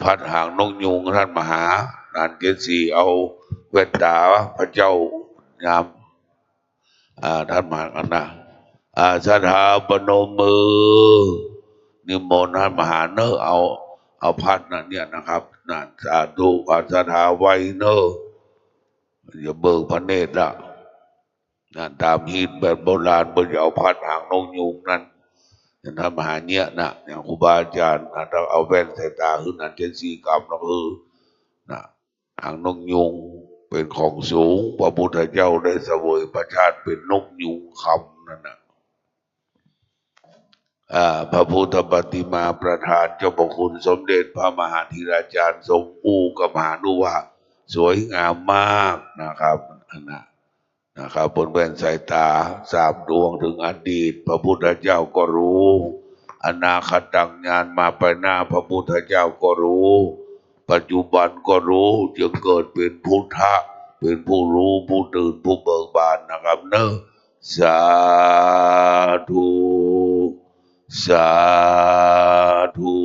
พัดหางนกยูงท่านมหานันเจสีเอาแว่นตาพระเจ้า ยามท่านมากันนะสถาปนมมือนิมนต์ท่านมหาเนอเอาพัดนะเนี่ยนะครับนะสาธุสถาไว้เนออย่าเบิกพระเนตรละนะตามฮิตแบบโบราณบนเอาพัดหางนกยูงนั้นอย่างท่านมหาเนี่ยนะอย่างครูบาอาจารย์เราเอาแว่นใส่ตาขึ้นนั่นเป็นสีกรรมนะนะหางนกยูงเป็นของสูงพระพุทธเจ้าได้เสวยประชาติเป็นนกยูงคำนั่นนะพระพุทธปฏิมาประธานเจ้าประคุณสมเด็จพระมหาธีราจารย์ทรงอูกมหานุวาสวยงามมากนะครับนะครับบนแว่นสายตา3 ดวงถึงอดีตพระพุทธเจ้าก็รู้อนาคตังญาณมาไปหน้าพระพุทธเจ้าก็รู้ปัจจุบันก็รู้จึงเกิดเป็นพุทธะเป็นผู้รู้ผู้ตื่นผู้เบิกบานนะครับเนอะสาธุสาธุ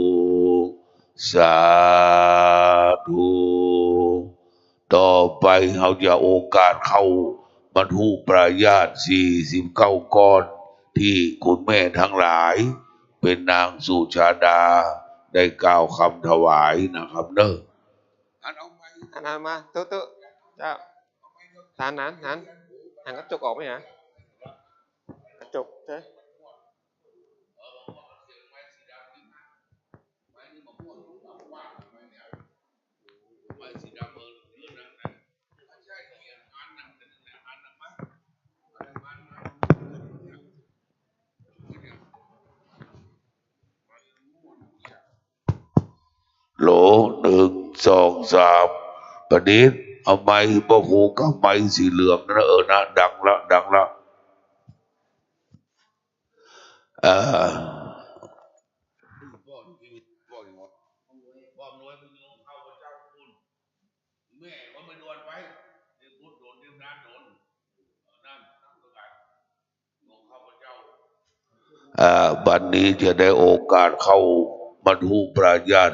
สาธุต่อไปเขาจะโอกาสเข้าบรรทุปรายาต49 ก้อนที่คุณแม่ทั้งหลายเป็นนางสุชาดาได้กล่าวคำถวายนะครับเนอะหันมาตุ๊เจ้าหันกระจกออกไหมฮะกระจกใช่โหล1 2 3ประดิษฐ์เอาไม้พวกหูกับไม้สีเหลืองนะนะดังละบัดนี้จะได้โอกาสเข้าบรรทุปรายาต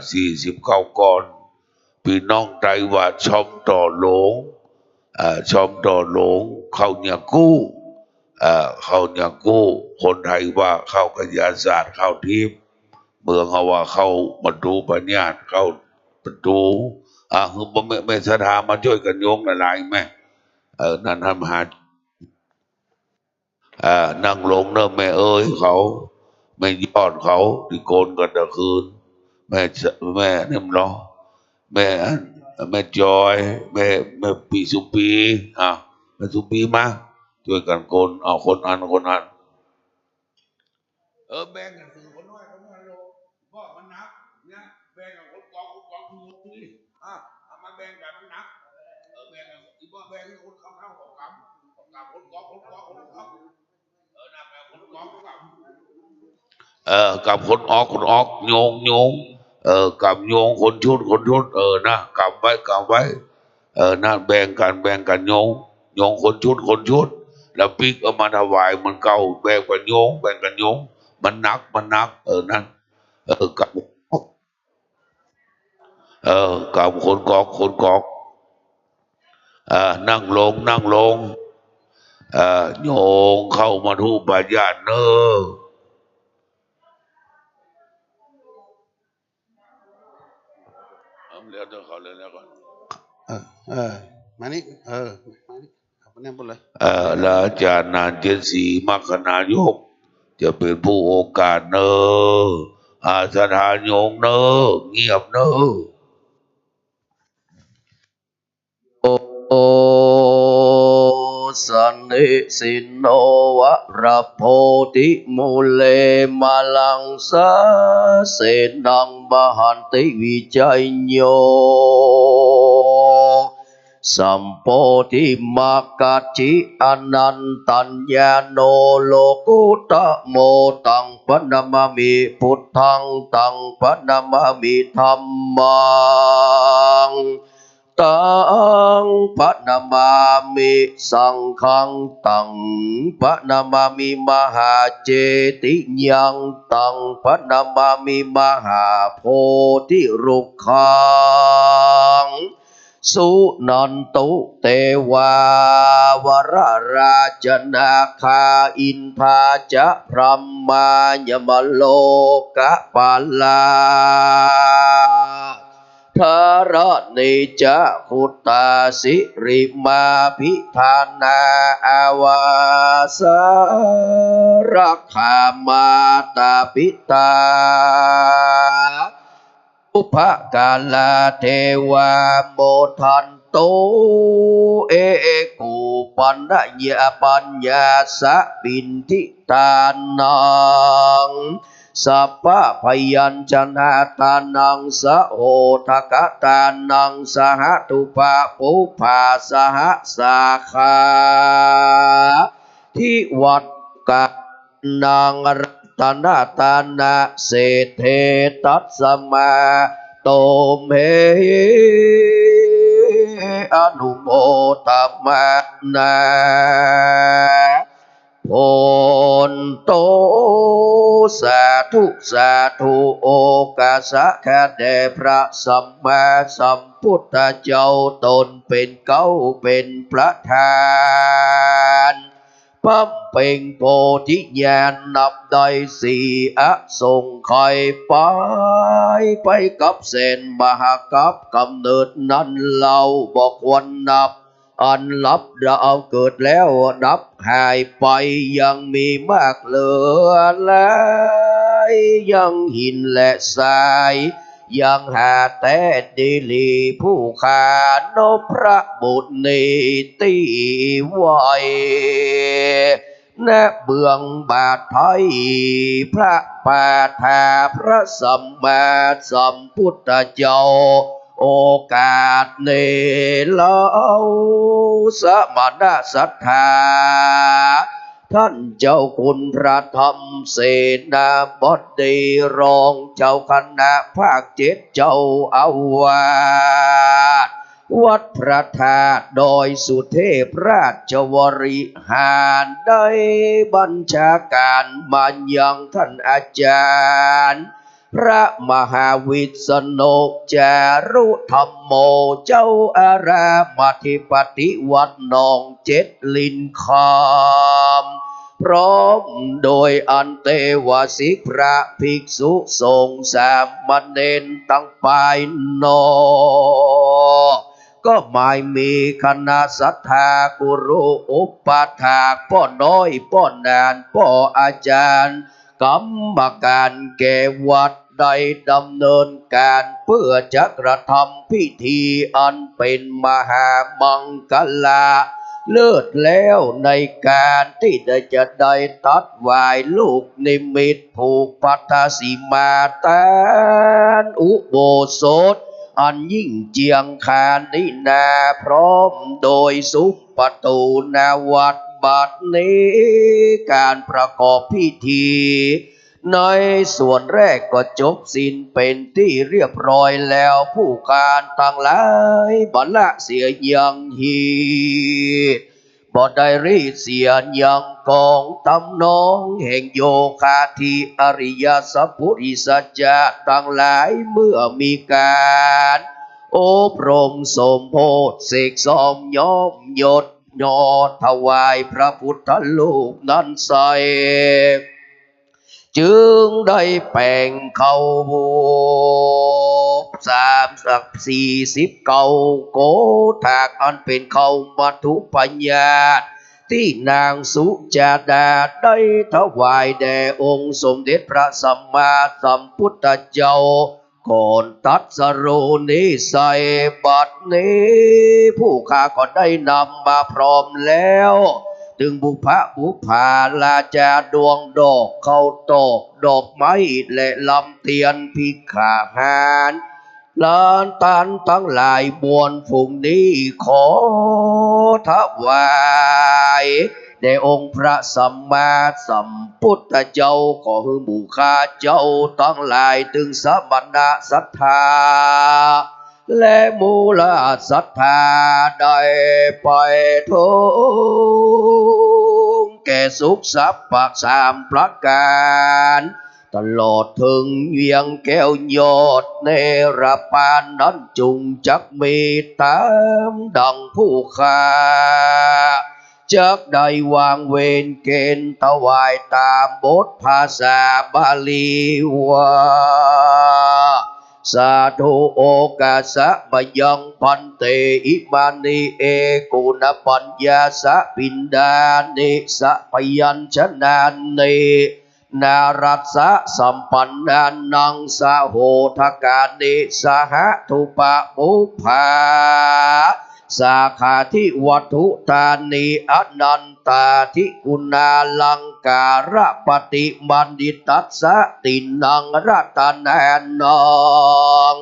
49 ก้อนพี่น้องใจว่าชอมต่อหลงชอมต่อหลงเข้าเนี่ยกู้เข้าเนี่ยกู้คนไทยว่าเข้ากยาศาสตร์เข้าทิพย์เมืองเขาว่าเข้าบรรทุปัญญาเข้าประตูคือไม่สถามาช่วยกันโยงอะไรไหมนั่นทำหานั่งลงเนอะแม่เอ้ยเขาไม่ยอดเขาที่โกนกันตะคืนแม่เนี่ยมันรอแม่จอยแม่ปีสุปีแม่สุปีมาช่วยกันโกนเอาคนอันแบ่งกันคือคนน้อยโลพ่อมันนักเนี่ยแบ่งกับคนกองนี่เอามาแบ่งกันมันนักแบ่งกันอีบ่แบ่งกับคนเข้าของกำคนกองนักแบบคนกองกับคนออกโยงกับโยงคนชุดนะกำไว้นะแบ่งกันโยงคนชุดแล้วปีกเอามาถวายมันเก่าแบ่งกันโยงมันนักนั่นกับคนกอกนั่งลงโยงเข้ามาทุปายาตเนอเดี๋ยวเขาเรียกก่อนมานี่มานี่ขับมาเนี่ยบนเลยแล้วอาจารย์นานเจนสีมัคคณายกจะเป็นผู้โอกาสเนอสถานโยงเนอเงียบเนอโอสันนิสินโนวะระโพธิมูเลมาลังสาเสนังมหันติวิจัยโยสัมโพธิมากัจจิอนันตัญญาโนโลกุตโมตังปนมามิพุทธังตังปนมามิธัมมังตังปะนามามิสังฆังตังปะนามามิมหาเจติยังตังปะนามามิมหาโพธิรุกขัง สุนันตุเตวาวรราชนาคาอินทาจะพรหมายมโลกปาลาธารณิจคุตาสิริมาพิธานาอาวาสรักขามาตาปิตาอุปกาลาเทวาโมทันโตเอกุปัญญาปัญญาสะปินทิตานังสัพพะพยัญชนะตานังสะโหทกตานังสหตุปะปุภาสหสาขาทิวัตกะนังรัตนาตานาเศเทตัสมาโตเมอนุโมตมะนาโอนโตสาธุสาธุโอกาสะแค่แด่พระสัมมาสัมพุทธเจ้าตนเป็นเก้าเป็นประธานปั๊มเป่งโพธิญาณนับได้สี่ส่งคอยไปกับเส้นมหากับกำเนิดนั้นเราบอกวันนับอันลับดาวเกิดแล้วนับหายไปยังมีมากเหลือหลายยังหินและทรายยังหาแต่ดีลีผู้ขานพระบุตรนิติไว้ณเบื้องบาทไทยพระปาฐาพระสัมมาสัมพุทธเจ้าโอกาสเนเล่าสมณสัทธาท่านเจ้าคุณพระธรรมเสนาบดีรองเจ้าคณะภาค7เจ้าอาวาสวัดพระธาตุดอยสุเทพราชวริหารได้บัญชาการมายังท่านอาจารย์พระมหาวิษณุจารุธรรมโมเจ้าอารามธิปติวัดหนองเจ็ดลินคามพร้อมโดยอันเตวสิกพระภิกษุสงฆ์สามเณรตั้งปลายนอก็หมายมีคณะศรัทธากุรุอุปถากพ่อน้อยพ่อนานพ่ออาจารย์กรรมการแก่วัดได้ดำเนินการเพื่อจะกระทำพิธีอันเป็นมหามังคลาเลิศแล้วในการที่จะได้ตัดวายลูกนิมิตผูกพัทธสีมาตานอุโบสถอันยิ่งเจียงคานนินาพร้อมโดยสุประตูนาวัดบัดนี้การประกอบพิธีในส่วนแรกก็จบสิ้นเป็นที่เรียบร้อยแล้วผู้การทั้งหลายบัลละเสียยังฮีบ่ได้รีเสียยังกองตำนองแห่งโยคาธิอริยสัพพุริสัจจะทั้งหลายเมื่อมีการอบรมสมโพธิเสกสมย้อมยศยอดถวายพระพุทธรูปนั้นใสจึงได้แป่งเขา40เก่าโกถากอันเป็นเขามัทุปัญญาที่นางสุจาดาได้ถวายแด่องค์สมเด็จพระสัมมาสัมพุทธเจ้าก่อนตัดสรุนิสัยบัดนี้ผู้ข้าก็ได้นำมาพร้อมแล้วถึงบุพาลาจาดวงดอกเข้าตอกดอกไม้และลำเทียนพิกขาหารลานตันทั้งหลายมวลฝูงนี้ขอถวายแด่องค์พระสัมมาสัมพุทธเจ้าขอให้บุคาเจ้าทั้งหลายถึงสมณะศรัทธาและมูลศรัทธาได้ไปทุกแก่สุขสัพพะ3ประการ ตลอดถึงเวียงแก้วยอดเนรปานนั้นจุงจักมีตามดังผู้ขาจักได้วางเวรเกณฑ์ถวายตามบทภาษาบาลีว่าสาธุโอกาสะมยังพันเตอิมานิเอกุณปัญญาสะปินดานิสะพยัญชนะนินารัสสะสัมปันนานังสะโหทกานิสหทุปะปุภาสาขาทิวัตถุตานิอนันตาทิกุณาลังการะปฏิบันดิตัสสะตินังรัตนานัง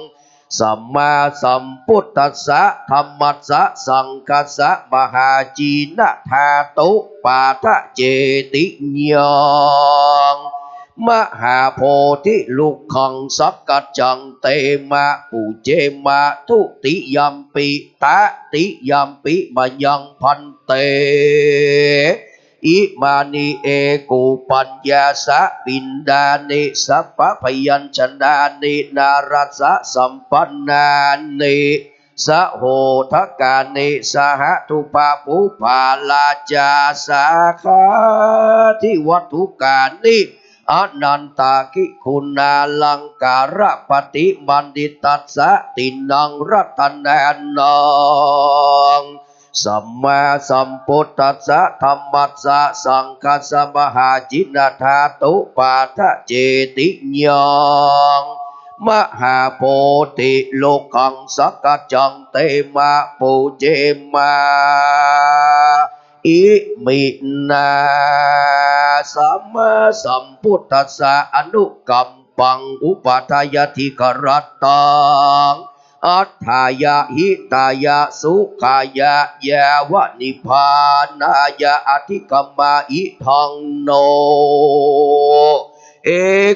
สัมมาสัมพุทธัสสะธัมมัสสะสังคัสสะมหาจีนะธาตุปาทะเจติยังมหาโพธิลุกขังสักกัจจังเตมะปุเจมะทุติยัมปิตะติยัมปิมายังพันเตอิมานิเอกุปัญญาสะปินดานิสัพพพยัญชนะนินารัสสะสัมปันนานิสะโหทกานิสหทุปะปุภาลาจาสาขาทิวัตถุกานิอนันตากิคุณาลังการะปฏิบันดิตัสสะตินังรัตนานังสัมมาสัมพุทธัสสะธัมมัสสะสังคัสสะมหาจินธาตุปาทะเจติยังมหาโพธิโลกังสักกัจจังเตมะปุเจมาอิมินาสัมมาสัมพุทธัสสะอนุกัมปังอุปาทายติกรัตตังอัฏฐายะหิตายะสุขายะยาวะนิพพานายะอธิกัมมาอิทังโนเอ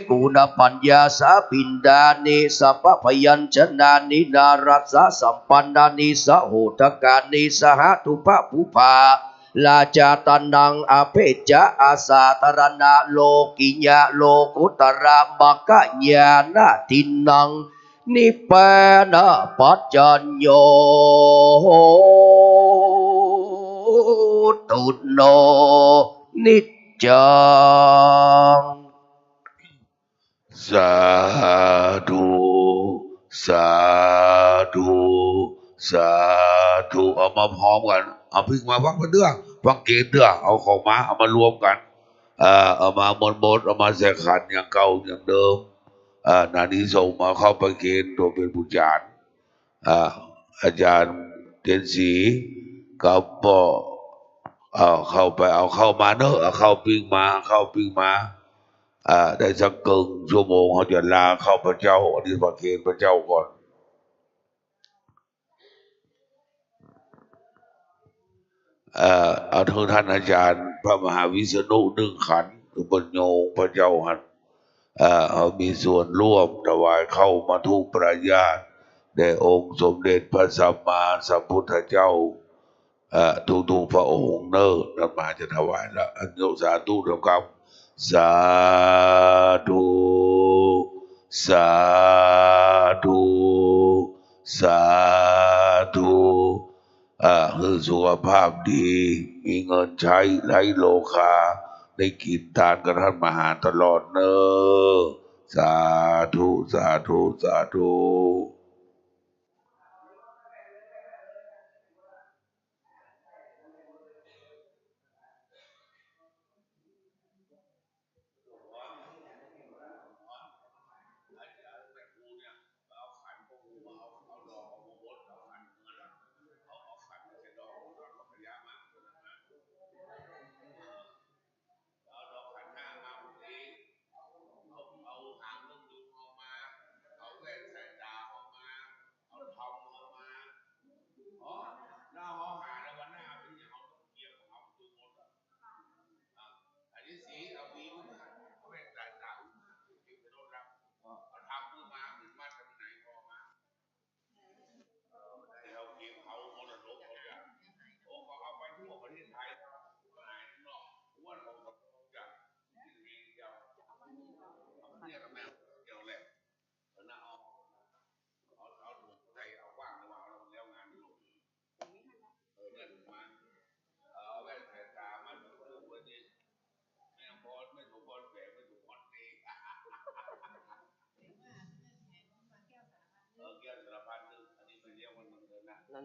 กุณปัญญาสะปินดานิสัพพยัญชนะนินารัสสะสัมปันนานิสะโหทกานิสหทุปะปุภาลาจาตนังอภิจจะอาสาตรณะโลกิญะโลกุตระมัคคะญาณทินังนิพพานะปัจจัญโยตุโนนิจจังสาธุสาธุสาธุเอามาพร้อมกันเอาพึ่งมาฟังกันเด้อฟังเกณฑ์เด้อเอาของมาเอามารวมกันเอามาหมดเอามาแสขันอย่างเก่าอย่างเดิมนานี้ส่งมาเข้าไปเกณฑ์ตัวเป็นผู้จารย์อาจารย์เตียนศรีกับปอเข้าไปเอาเข้ามาเนอะเอาเข้าปิ้งมาเข้าปิ้งมาได้สักเกินชั่วโมงเขาจะลาเข้าพระเจ้าอดีตประเคนพระเจ้าก่อนเอาทั้งท่านอาจารย์พระมหาวิษณุนึ่งขันธ์อุปโญพระเจ้าหันเอามีส่วนร่วมถวายเข้ามาทุกประญาติแด่องค์สมเด็จพระสัมมาสัมพุทธเจ้าทุกพระองค์เนิ่นนมาจะถวายละอันโยสาธุเดียวกันสาธุสาธุสาธุคือสุขภาพดีมีเงินใช้ไร้โลคาได้กินทานกับท่านมหาตลอดเนอสาธุสาธุสาธุ นั่น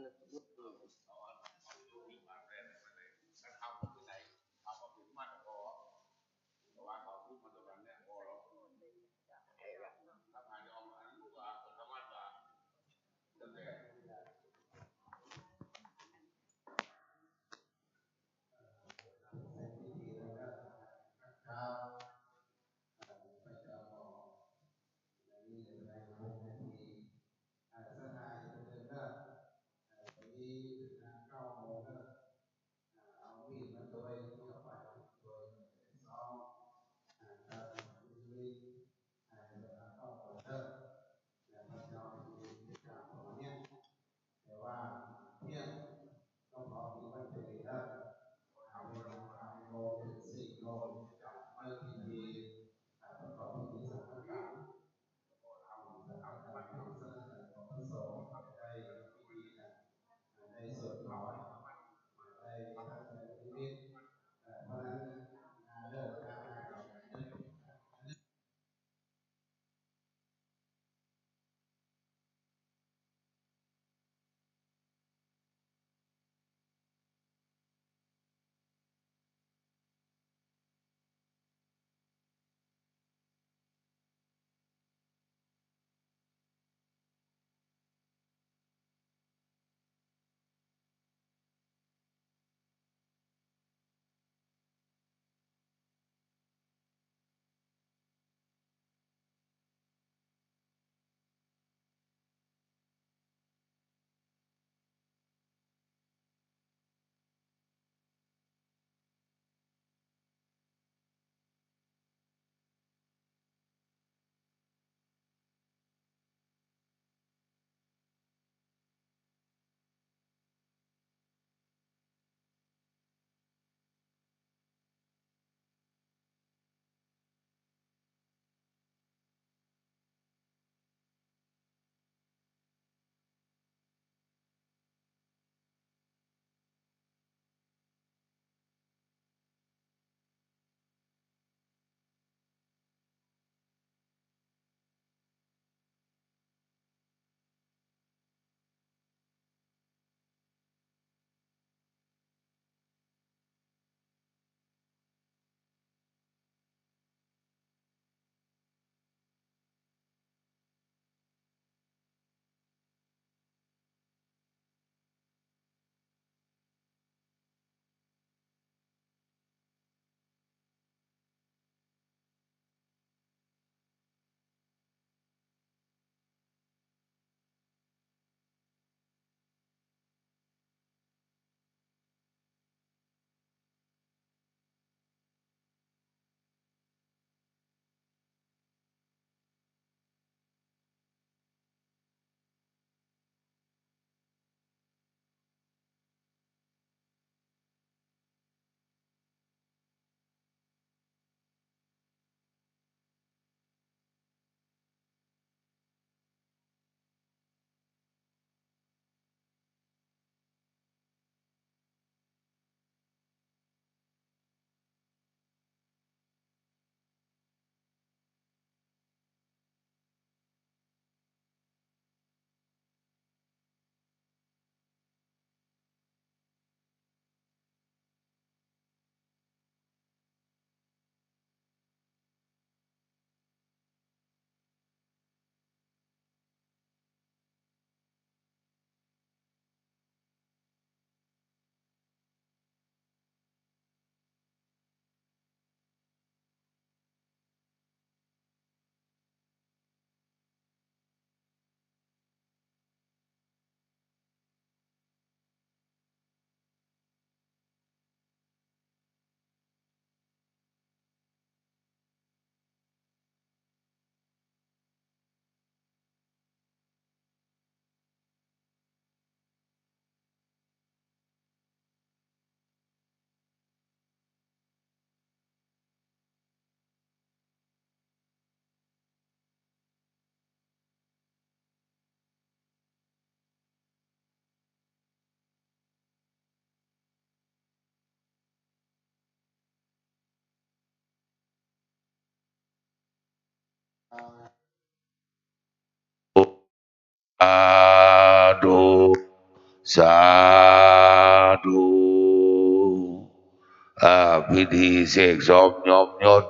อาดู สาธุพิธีเสกสมยอมยศ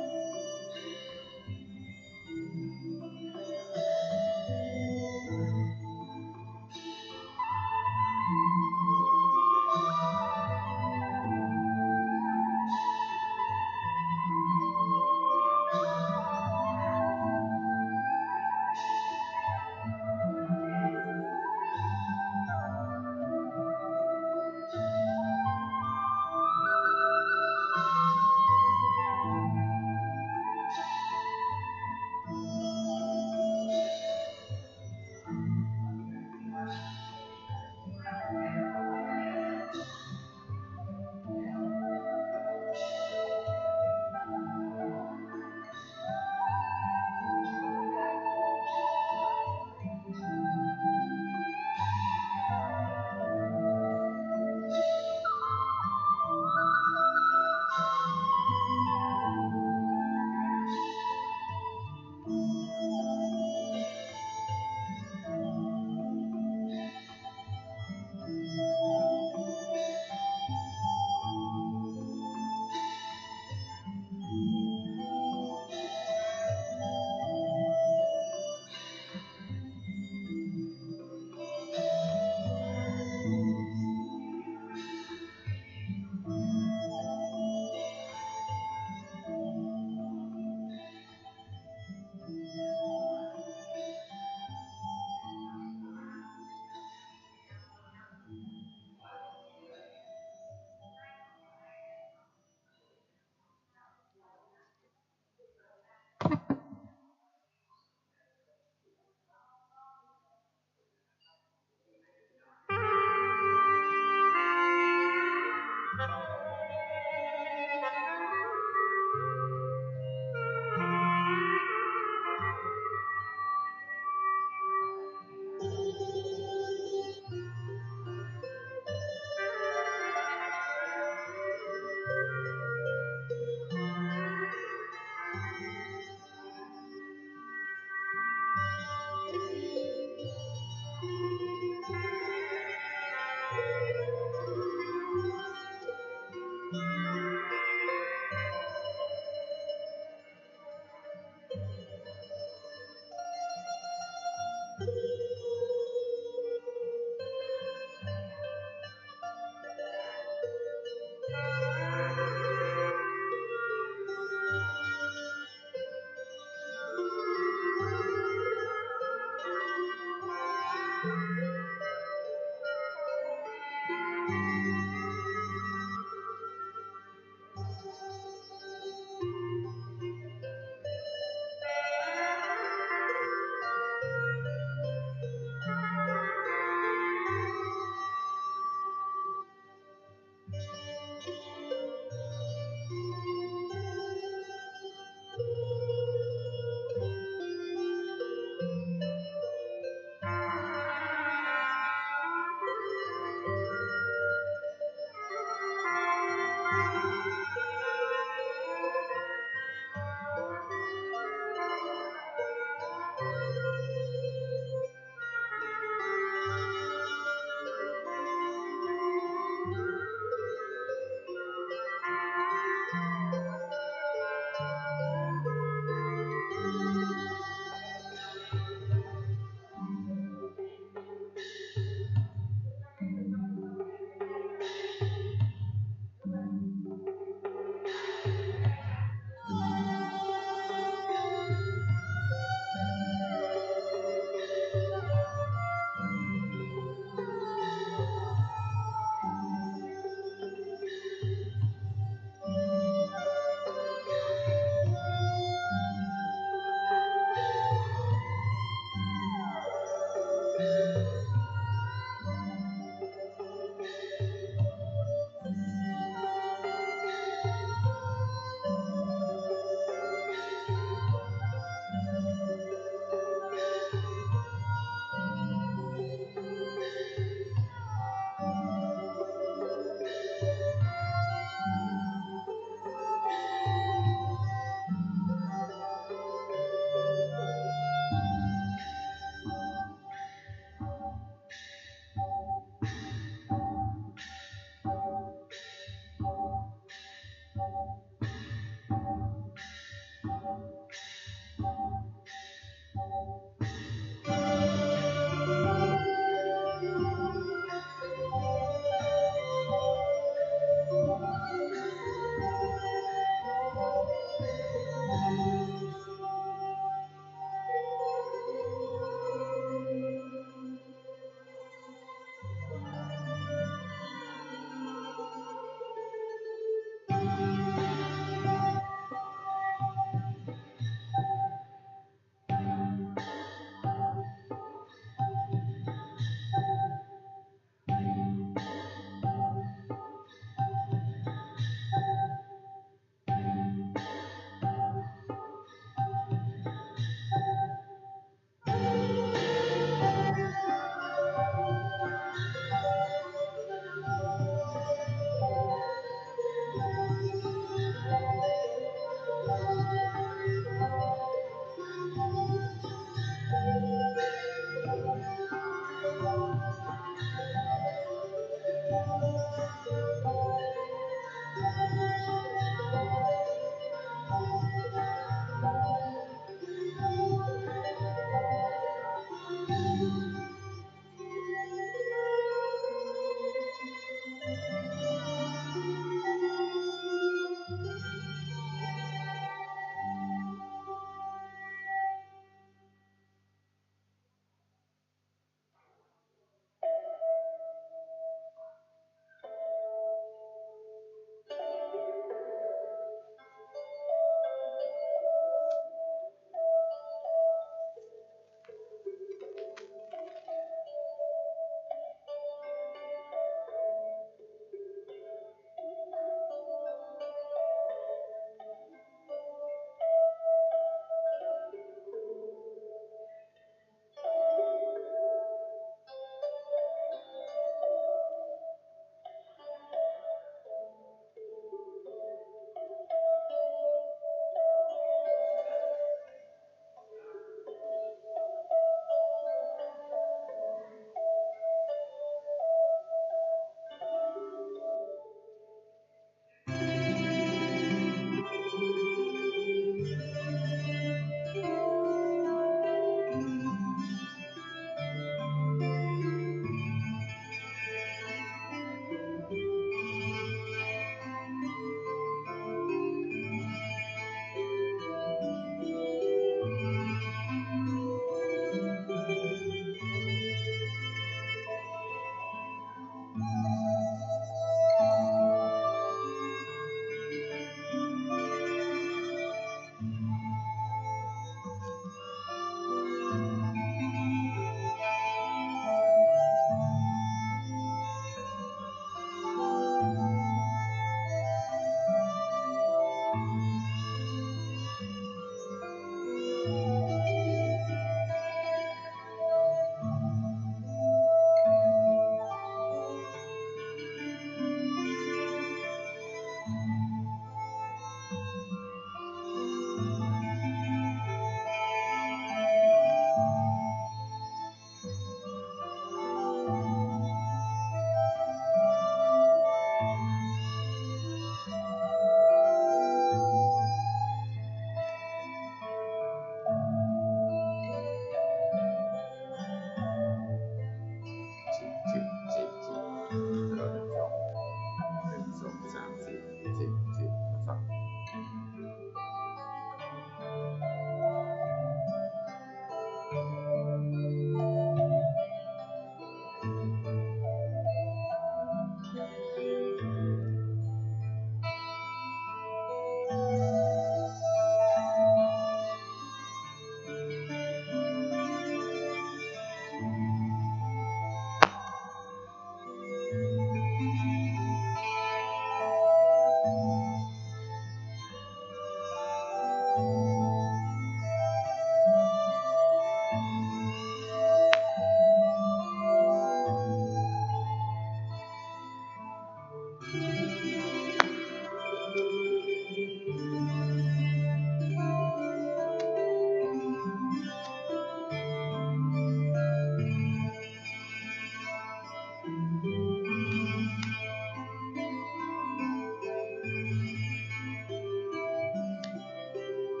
ท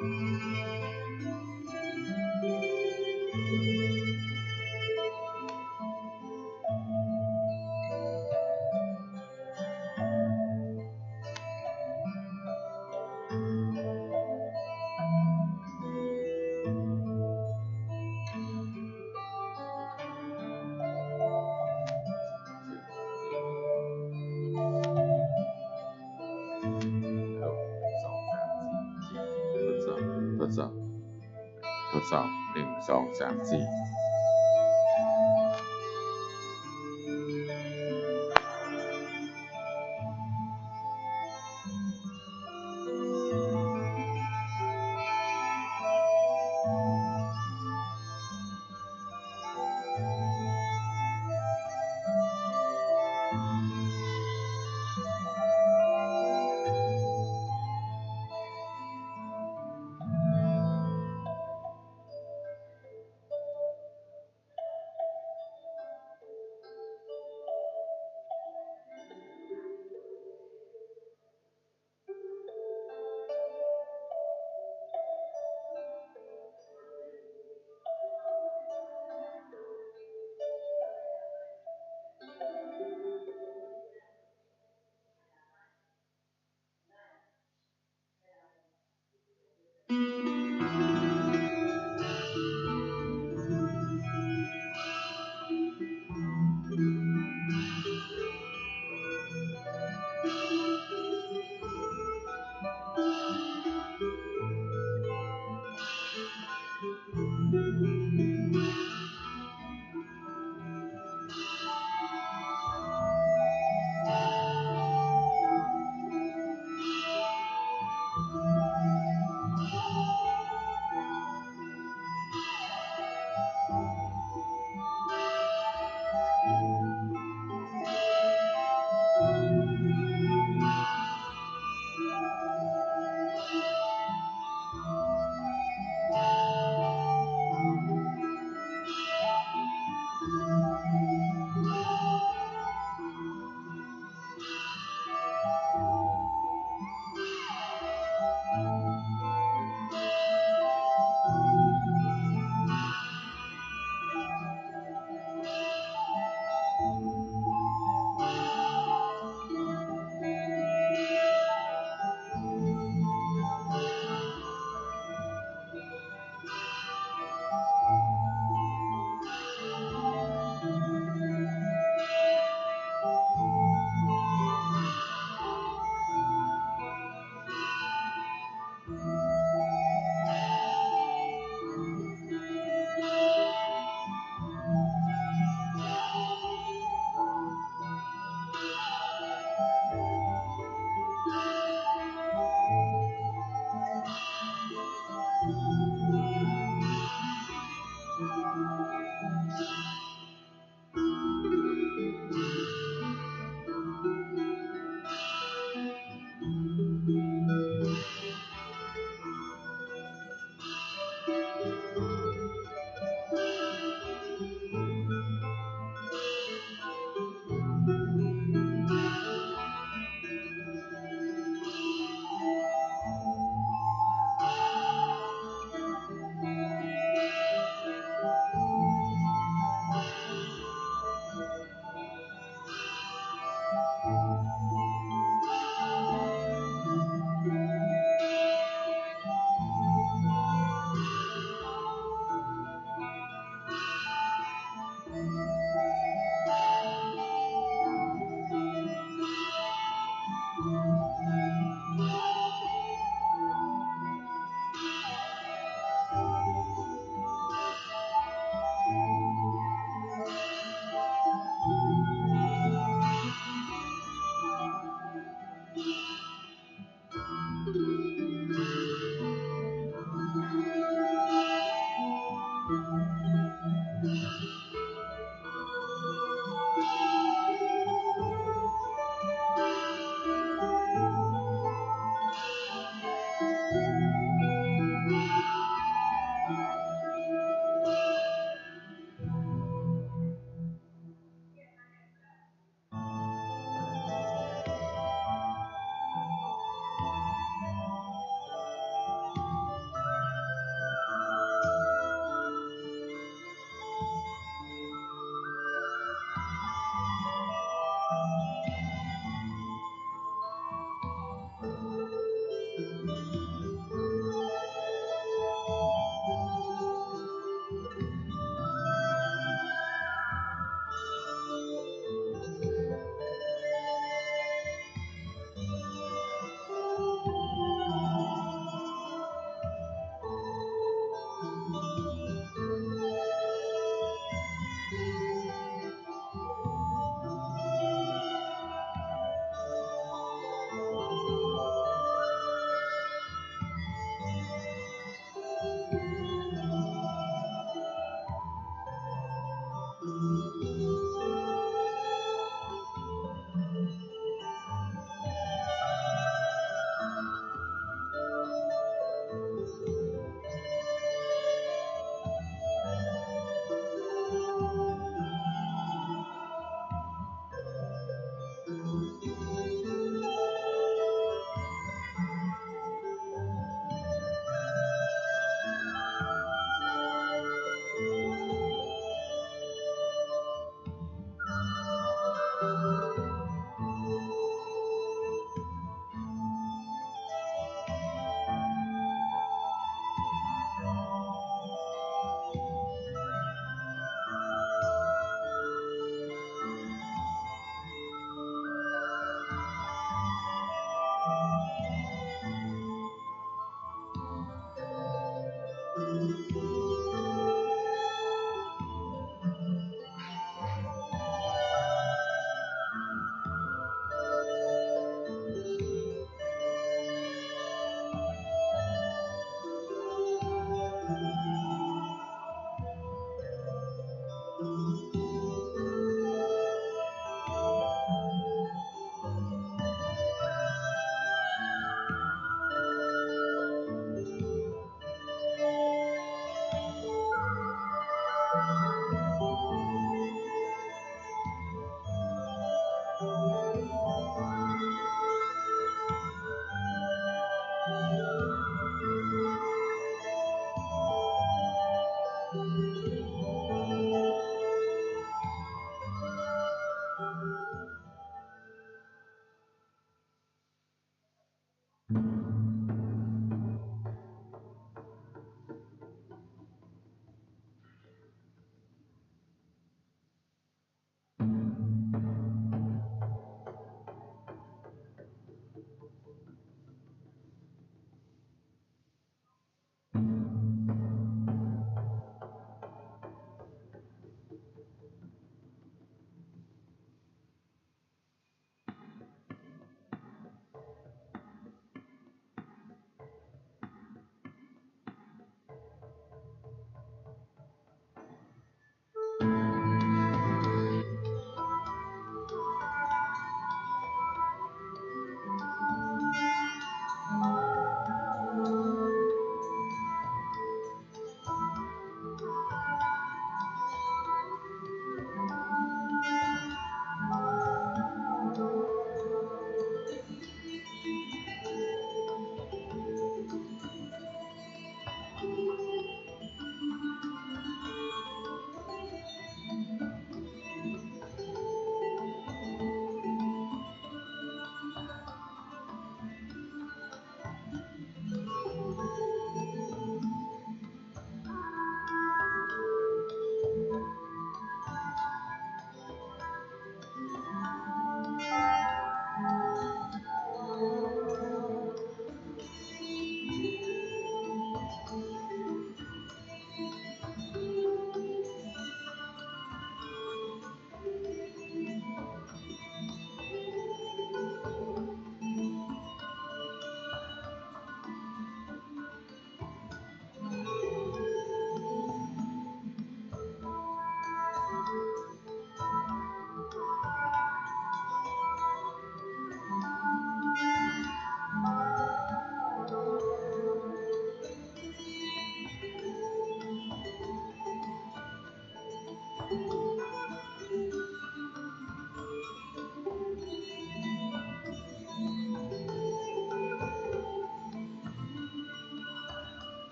ดสอบทดสอบ1 2 3 4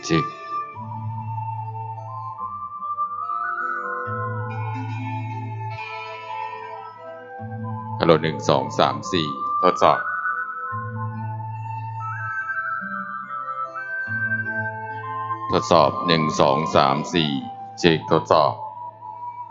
จิกฮัลโหล1 2 3 4ทดสอบ1 2 3 4เช็คทดสอบ